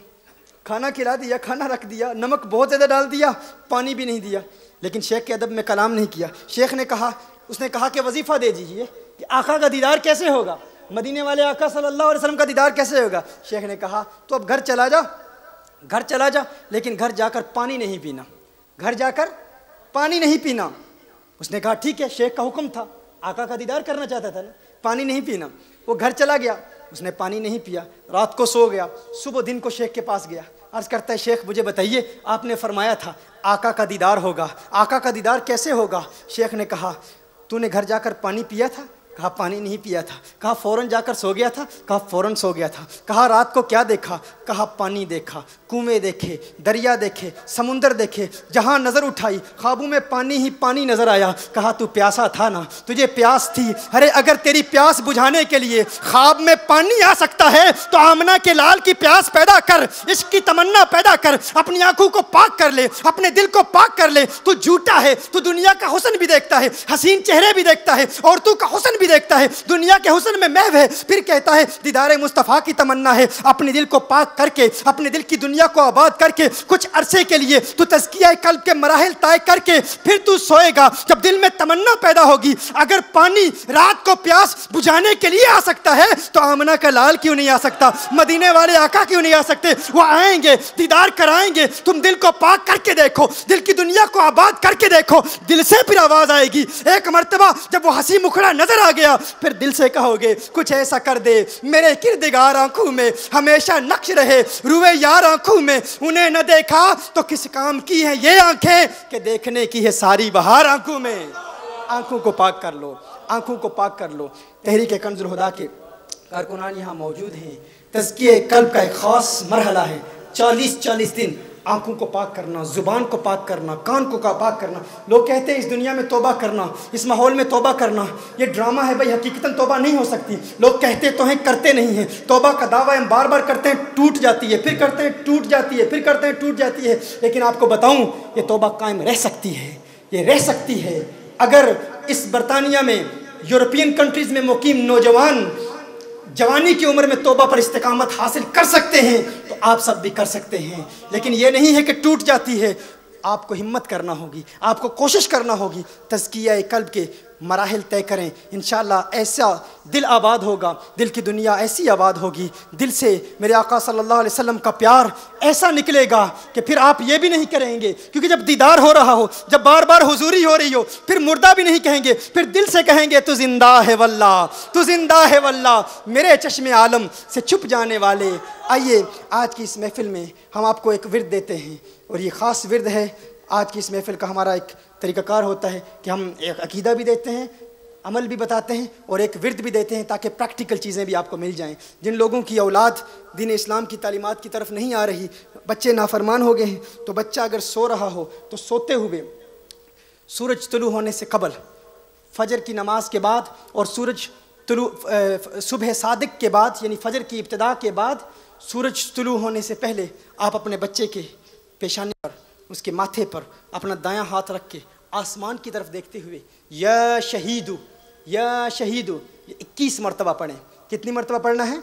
کھانا کھلا دیا، کھانا رکھ دیا، نمک بہت زیادہ ڈال دیا، پانی بھی نہیں دیا، لیکن شیخ کے ادب میں کلام نہیں کیا۔ شیخ نے کہا، اس نے کہا کہ وظیفہ دے دیجئے کہ آقا کا دیدار کیسے ہوگا، مدینے والے آقا صلی اللہ علیہ وسلم کا دیدار کیسے ہوگا۔ شیخ نے کہا تو اب گھر چلا جا، گھر چلا جا، لیکن گھر جا کر پانی نہیں پینا، گھر جا کر پانی نہیں پینا۔ اس نے کہا ٹھیک ہے، شیخ کا حکم تھا، آقا کا دیدار کرنا چاہتا تھا نا، پانی نہیں پینا۔ وہ گھر چلا گیا، اس نے پانی نہیں پیا، رات کو سو گیا، صبح دن کو شیخ کے پاس گیا، عرض کرتا ہے شیخ مجھے بتائیے آپ نے فرمایا تھا آقا کا دیدار ہوگا، آقا کا دیدار کیسے ہوگا؟ شیخ نے کہا تو نے گھر جا کر پانی پیا تھا؟ کہا پانی نہیں پیا تھا۔ کہا فوراً جا کر سو گیا تھا؟ کہا فوراً سو گیا تھا۔ کہا رات کو کیا دیکھا؟ کہا پانی دیکھا، کنویں دیکھے، دریا دیکھے، سمندر دیکھے، جہاں نظر اٹھائی خوابوں میں پانی ہی پانی نظر آیا۔ کہا تو پیاسا تھا نا، تجھے پیاس تھی، ارے اگر تیری پیاس بجھانے کے لیے خواب میں پانی آ سکتا ہے تو آمنہ کے لال کی پیاس پیدا کر، عشق کی تمنا پیدا کر، اپنی آنکھوں کو پاک کر لے، اپنے دل کو پاک کر لے۔ تو جھوٹا ہے، تو دنیا کا حسن بھی دیکھتا ہے، حسین چہرے بھی دیکھتا ہے، عورتوں کا حسن بھی دیکھتا ہے، دنیا کے حسن میں محو ہے، پھر کہتا ہے دیدار مصطفیٰ کی تمنا ہے۔ اپنے دل کو پاک کر کے، اپنے دل کی دنیا کو آباد کر کے، کچھ عرصے کے لیے تو تزکیہ قلب کے مراحل طے کر کے پھر تو سوئے گا۔ جب دل میں تمنا پیدا ہوگی، اگر پانی رات کو پیاس بجھانے کے لیے آ سکتا ہے تو آمنہ کا لال کیوں نہیں آ سکتا؟ مدینے والے آقا کیوں نہیں آ سکتے؟ وہ آئیں گے، دیدار کرائیں گے۔ تم دل کو پاک کر کے دیکھو، دل کی دنیا کو آباد کر کے دیکھو، دل سے پھر آواز آئے گی۔ ایک مرتبہ جب وہ ہنسی مکھڑا نظر آ گیا، پھر دل سے کہو گے کچھ ایسا کر دے میرے کردگار آنکھوں میں ہمیشہ نقش رہے، روئے یار آنکھوں میں، انہیں نہ دیکھا تو کس کام کی ہے یہ آنکھیں کہ دیکھنے کی ہے ساری بہار آنکھوں میں۔ آنکھوں کو پاک کر لو، آنکھوں کو پاک کر لو۔ تحریک کنز الہدیٰ کے کارکنان یہاں موجود ہیں۔ تزکیہ قلب کا ایک خاص مرحلہ ہے، 40 دن آنکھوں کو پاک کرنا، زبان کو پاک کرنا، کان کو پاک کرنا۔ لوگ کہتے ہیں اس دنیا میں توبہ کرنا، اس ماحول میں توبہ کرنا یہ ڈرامہ ہے۔ بھائی حقیقتاً توبہ نہیں ہو سکتی، لوگ کہتے تو ہیں کرتے نہیں ہیں۔ توبہ کا دعویٰ ہم بار بار کرتے ہیں، ٹوٹ جاتی ہے، پھر کرتے ہیں ٹوٹ جاتی ہے، پھر کرتے ہیں ٹوٹ جاتی ہے۔ لیکن آپ کو بتاؤں یہ توبہ قائم رہ سکتی ہے، یہ رہ سکتی ہے۔ اگر اس برطانیہ میں، یورپین کنٹریز میں مقیم نوجوان جوانی کی عمر میں توبہ پر استقامت حاصل کر سکتے ہیں تو آپ سب بھی کر سکتے ہیں۔ لیکن یہ نہیں ہے کہ ٹوٹ جاتی ہے، آپ کو ہمت کرنا ہوگی، آپ کو کوشش کرنا ہوگی۔ تزکیہ قلب کے مراحل طے کریں، انشاءاللہ ایسا دل آباد ہوگا، دل کی دنیا ایسی آباد ہوگی، دل سے میرے آقا صلی اللہ علیہ وسلم کا پیار ایسا نکلے گا کہ پھر آپ یہ بھی نہیں کریں گے، کیونکہ جب دیدار ہو رہا ہو، جب بار بار حضوری ہو رہی ہو، پھر مردہ بھی نہیں کہیں گے، پھر دل سے کہیں گے تو زندہ ہے واللہ، تو زندہ ہے واللہ، میرے چشم عالم سے چھپ جانے والے۔ آئیے آج کی اس محفل میں ہم آپ کو ایک ورد دیتے ہیں، اور یہ خاص ورد ہے۔ آج کی اس محفل کا ہمارا ایک طریقہ کار ہوتا ہے کہ ہم ایک عقیدہ بھی دیتے ہیں، عمل بھی بتاتے ہیں، اور ایک ورد بھی دیتے ہیں تاکہ پریکٹیکل چیزیں بھی آپ کو مل جائیں۔ جن لوگوں کی اولاد دین اسلام کی تعلیمات کی طرف نہیں آ رہی، بچے نافرمان ہو گئے ہیں، تو بچہ اگر سو رہا ہو تو سوتے ہوئے سورج طلوع ہونے سے قبل، فجر کی نماز کے بعد، اور سورج طلوع صبح صادق کے بعد یعنی فجر کی ابتدا کے بعد سورج طلوع ہونے سے پہلے آپ اپنے بچے کے پیشانی پر، اس کے ماتھے پر اپنا دایاں ہاتھ رکھ کے آسمان کی طرف دیکھتے ہوئے یا شہیدو یا شہیدو 21 مرتبہ پڑھیں۔ کتنی مرتبہ پڑھنا ہے؟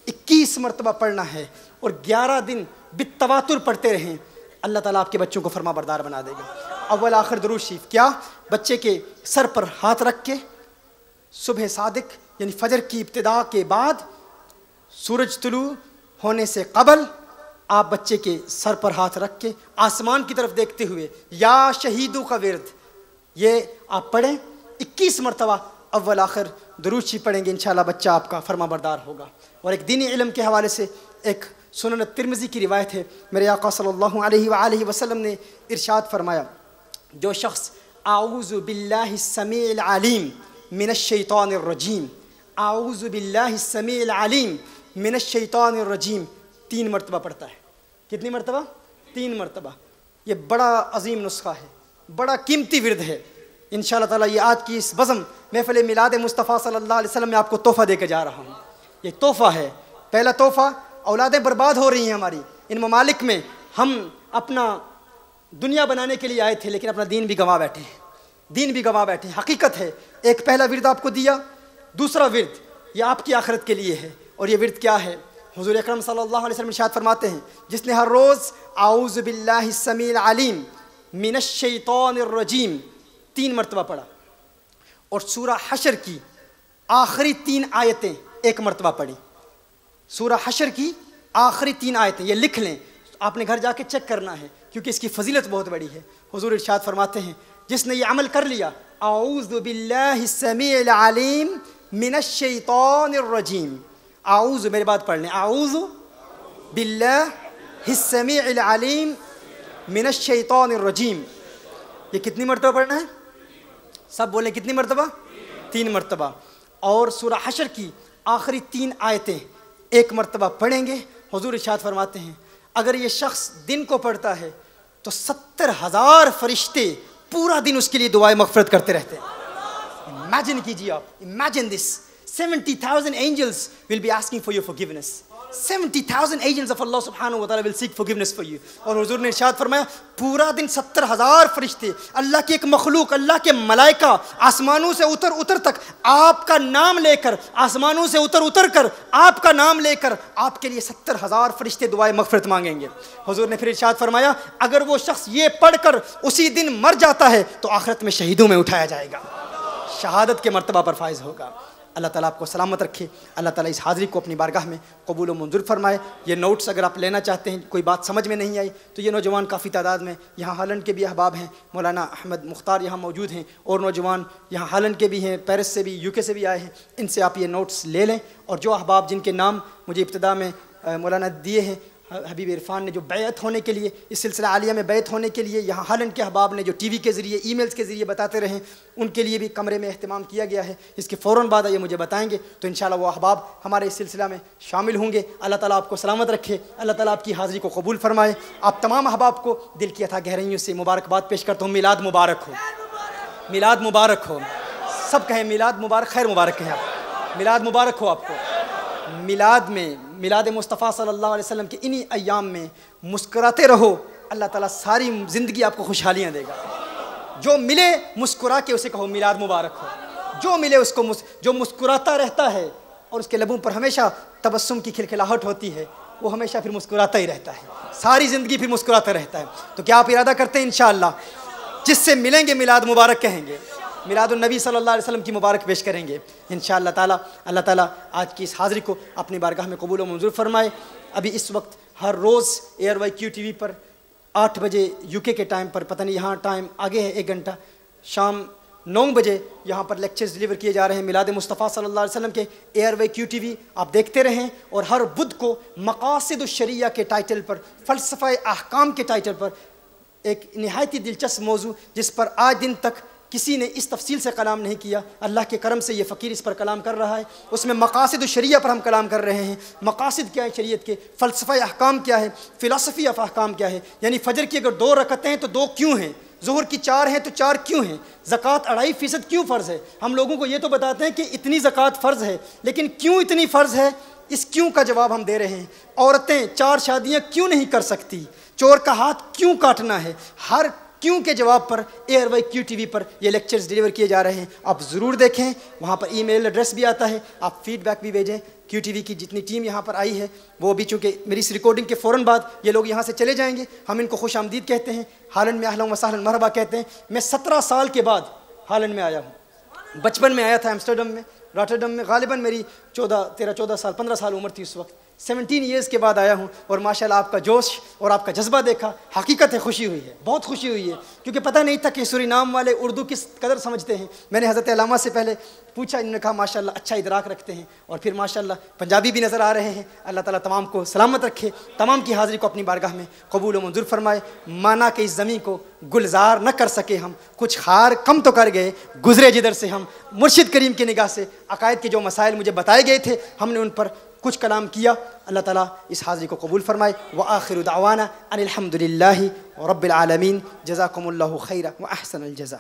21 مرتبہ پڑھنا ہے، اور 11 دن بالتواتر پڑھتے رہیں۔ اللہ تعالیٰ آپ کے بچوں کو فرما بردار بنا دے گا۔ اول آخر درود شریف، کیا بچے کے سر پر ہاتھ رکھ کے صبح صادق یعنی فجر کی ابتدا کے بعد سورج طلوع ہونے سے قبل آپ بچے کے سر پر ہاتھ رکھ کے آسمان کی طرف دیکھتے ہوئے یا شہیدوں کا ورد یہ آپ پڑھیں 21 مرتبہ اول آخر درود شریف پڑھیں گے، انشاءاللہ بچہ آپ کا فرما بردار ہوگا۔ اور ایک دینی علم کے حوالے سے ایک سنن ترمذی کی روایت ہے، میرے آقا صلی اللہ علیہ وآلہ وسلم نے ارشاد فرمایا، جو شخص اعوذ باللہ السمیع العلیم من الشیطان الرجیم، اعوذ باللہ السمیع العلیم من الشیطان الرجیم 3 مرتبہ پڑھتا ہے۔ کتنی مرتبہ؟ 3 مرتبہ۔ یہ بڑا عظیم نسخہ ہے، بڑا قیمتی ورد ہے۔ انشاءاللہ تعالیٰ یہ آج کی اس بزم محفل میلاد مصطفیٰ صلی اللہ علیہ وسلم میں آپ کو تحفہ دے کے جا رہا ہوں۔ یہ تحفہ ہے، پہلا تحفہ۔ اولادیں برباد ہو رہی ہیں ہماری ان ممالک میں، ہم اپنا دنیا بنانے کے لیے آئے تھے لیکن اپنا دین بھی گنوا بیٹھے ہیں، دین بھی گنوا بیٹھے ہیں۔ حقیقت ہے، ایک پہلا ورد آپ کو دیا، دوسرا ورد یہ آپ کی آخرت کے لیے ہے۔ اور یہ ورد کیا ہے؟ حضور اکرم صلی اللہ علیہ وسلم ارشاد فرماتے ہیں، جس نے ہر روز اعوذ باللہ السمیع العلیم من الشیطان الرجیم 3 مرتبہ پڑھا، اور سورہ حشر کی آخری 3 آیتیں 1 مرتبہ پڑھی، سورہ حشر کی آخری 3 آیتیں، یہ لکھ لیں، آپ نے گھر جا کے چیک کرنا ہے کیونکہ اس کی فضیلت بہت بڑی ہے۔ حضور ارشاد فرماتے ہیں، جس نے یہ عمل کر لیا، اعوذ باللہ السمیع العلیم من الشیطان الرجیم، اعوذ میرے بعد پڑھ لیں، اعوذ باللہ السمیع العلیم من الشیطان الرجیم، یہ کتنی مرتبہ پڑھنا ہے؟ سب بولیں کتنی مرتبہ؟ 3 مرتبہ۔ اور سورہ حشر کی آخری 3 آیتیں 1 مرتبہ پڑھیں گے۔ حضور ارشاد فرماتے ہیں، اگر یہ شخص دن کو پڑھتا ہے تو 70,000 فرشتے پورا دن اس کے لیے دعائیں مغفرت کرتے رہتے ہیں۔ امیجن کیجیے آپ، imagine this, 70,000 angels will be asking for your forgiveness. 70,000 angels of Allah subhanahu wa ta'ala will seek forgiveness for you. اور حضور نے ارشاد فرمایا، پورا دن 70,000 فرشتے، اللہ کی ایک مخلوق، اللہ کے ملائکہ آسمانوں سے اتر تک آپ کا نام لے کر، آسمانوں سے اتر کر آپ کا نام لے کر آپ کے لیے 70,000 فرشتے دعائیں مغفرت مانگیں گے۔ حضور نے پھر ارشاد فرمایا، اگر وہ شخص یہ پڑھ کر اسی دن مر جاتا ہے تو آخرت میں شہیدوں میں اٹھایا جائے گا، شہادت کے مرتبہ پر فائز ہوگا۔ اللہ تعالیٰ آپ کو سلامت رکھے، اللہ تعالیٰ اس حاضری کو اپنی بارگاہ میں قبول و منظور فرمائے۔ یہ نوٹس اگر آپ لینا چاہتے ہیں، کوئی بات سمجھ میں نہیں آئی تو یہ نوجوان کافی تعداد میں یہاں ہالینڈ کے بھی احباب ہیں، مولانا احمد مختار یہاں موجود ہیں، اور نوجوان یہاں ہالینڈ کے بھی ہیں، پیرس سے بھی، یو کے سے بھی آئے ہیں، ان سے آپ یہ نوٹس لے لیں۔ اور جو احباب جن کے نام مجھے ابتدا میں مولانا دیے ہیں، حبیب عرفان نے جو بیعت ہونے کے لیے، اس سلسلہ عالیہ میں بیعت ہونے کے لیے یہاں ہالینڈ کے احباب نے جو ٹی وی کے ذریعے، ای میلز کے ذریعے بتاتے رہیں، ان کے لیے بھی کمرے میں اہتمام کیا گیا ہے۔ اس کے فوراً بعد یہ مجھے بتائیں گے تو انشاءاللہ وہ احباب ہمارے اس سلسلہ میں شامل ہوں گے۔ اللہ تعالیٰ آپ کو سلامت رکھے، اللہ تعالیٰ آپ کی حاضری کو قبول فرمائے۔ آپ تمام احباب کو دل کی اتھا گہرائیوں سے مبارکباد پیش کرتا ہوں۔ میلاد مبارک ہو، میلاد مبارک ہو، سب کہیں میلاد مبارک، خیر مبارک کہیں آپ، میلاد مبارک ہو آپ کو۔ میلاد میں، میلاد مصطفیٰ صلی اللہ علیہ وسلم کے انہی ایام میں مسکراتے رہو، اللہ تعالیٰ ساری زندگی آپ کو خوشحالیاں دے گا۔ جو ملے مسکرا کے اسے کہو میلاد مبارک ہو، جو ملے اس کو جو مسکراتا رہتا ہے اور اس کے لبوں پر ہمیشہ تبسم کی کھلکھلاہٹ ہوتی ہے، وہ ہمیشہ پھر مسکراتا ہی رہتا ہے، ساری زندگی پھر مسکراتا رہتا ہے۔ تو کیا آپ ارادہ کرتے ہیں انشاءاللہ جس سے ملیں گے میلاد مبارک کہیں گے، میلاد النبی صلی اللہ علیہ وسلم کی مبارک پیش کریں گے انشاءاللہ تعالیٰ۔ اللہ تعالیٰ آج کی اس حاضری کو اپنی بارگاہ میں قبول و منظور فرمائے۔ ابھی اس وقت ہر روز ایئر وائی کیو ٹی وی پر 8 بجے یو کے ٹائم پر، پتہ نہیں یہاں ٹائم آگے ہے 1 گھنٹہ، شام 9 بجے یہاں پر لیکچرز ڈلیور کیے جا رہے ہیں میلاد مصطفیٰ صلی اللہ علیہ وسلم کے۔ ایئر وے کیو ٹی وی آپ دیکھتے رہیں، اور ہر بدھ کو مقاصد الشریعہ کے ٹائٹل پر، فلسفہ احکام کے ٹائٹل پر ایک نہایتی دلچسپ موضوع جس پر آج دن تک کسی نے اس تفصیل سے کلام نہیں کیا، اللہ کے کرم سے یہ فقیر اس پر کلام کر رہا ہے۔ اس میں مقاصد الشریعہ پر ہم کلام کر رہے ہیں۔ مقاصد کیا ہے شریعت کے، فلسفہ احکام کیا ہے، فلسفی آف احکام کیا ہے، یعنی فجر کی اگر 2 رکعتیں ہیں تو 2 کیوں ہیں، ظہر کی 4 ہیں تو 4 کیوں ہیں، زکوٰۃ 2.5% کیوں فرض ہے۔ ہم لوگوں کو یہ تو بتاتے ہیں کہ اتنی زکوٰۃ فرض ہے، لیکن کیوں اتنی فرض ہے، اس کیوں کا جواب ہم دے رہے ہیں۔ عورتیں 4 شادیاں کیوں نہیں کر سکتی، چور کا ہاتھ کیوں کاٹنا ہے، ہر کیوں کے جواب پر ایئر وائی کیو ٹی وی پر یہ لیکچرز ڈلیور کیے جا رہے ہیں۔ آپ ضرور دیکھیں، وہاں پر ای میل ایڈریس بھی آتا ہے، آپ فیڈ بیک بھی بھیجیں۔ کیو ٹی وی کی جتنی ٹیم یہاں پر آئی ہے وہ بھی، چونکہ میری اس ریکارڈنگ کے فوراً بعد یہ لوگ یہاں سے چلے جائیں گے، ہم ان کو خوش آمدید کہتے ہیں، ہالینڈ میں اہلا و سہلا مرحبا کہتے ہیں۔ میں 17 سال کے بعد ہالینڈ میں آیا ہوں، بچپن میں آیا تھا ایمسٹرڈم میں، راٹرڈم میں، غالباً میری 14 سال 15 سال عمر تھی اس وقت۔ 17 ایئرس کے بعد آیا ہوں، اور ماشاءاللہ آپ کا جوش اور آپ کا جذبہ دیکھا، حقیقت ہے خوشی ہوئی ہے، بہت خوشی ہوئی ہے، کیونکہ پتہ نہیں تھا کہ سورینام والے اردو کس قدر سمجھتے ہیں۔ میں نے حضرت علامہ سے پہلے پوچھا، انہوں نے کہا ماشاءاللہ اچھا ادراک رکھتے ہیں، اور پھر ماشاءاللہ پنجابی بھی نظر آ رہے ہیں۔ اللہ تعالیٰ تمام کو سلامت رکھے، تمام کی حاضری کو اپنی بارگاہ میں قبول و منظور فرمائے۔ مانا کہ اس زمین کو گلزار نہ کر سکے ہم، کچھ خار کم تو کر گئے، گزرے جدھر سے ہم، مرشد کریم کی نگاہ سے عقائد کے جو مسائل مجھے بتائے گئے تھے ہم نے ان پر کچھ کلام کیا۔ اللہ تعالیٰ اس حاضری کو قبول فرمائے۔ وآخر دعوانا ان الحمد للہ رب العالمین۔ جزاکم اللہ خیرا و احسن الجزا۔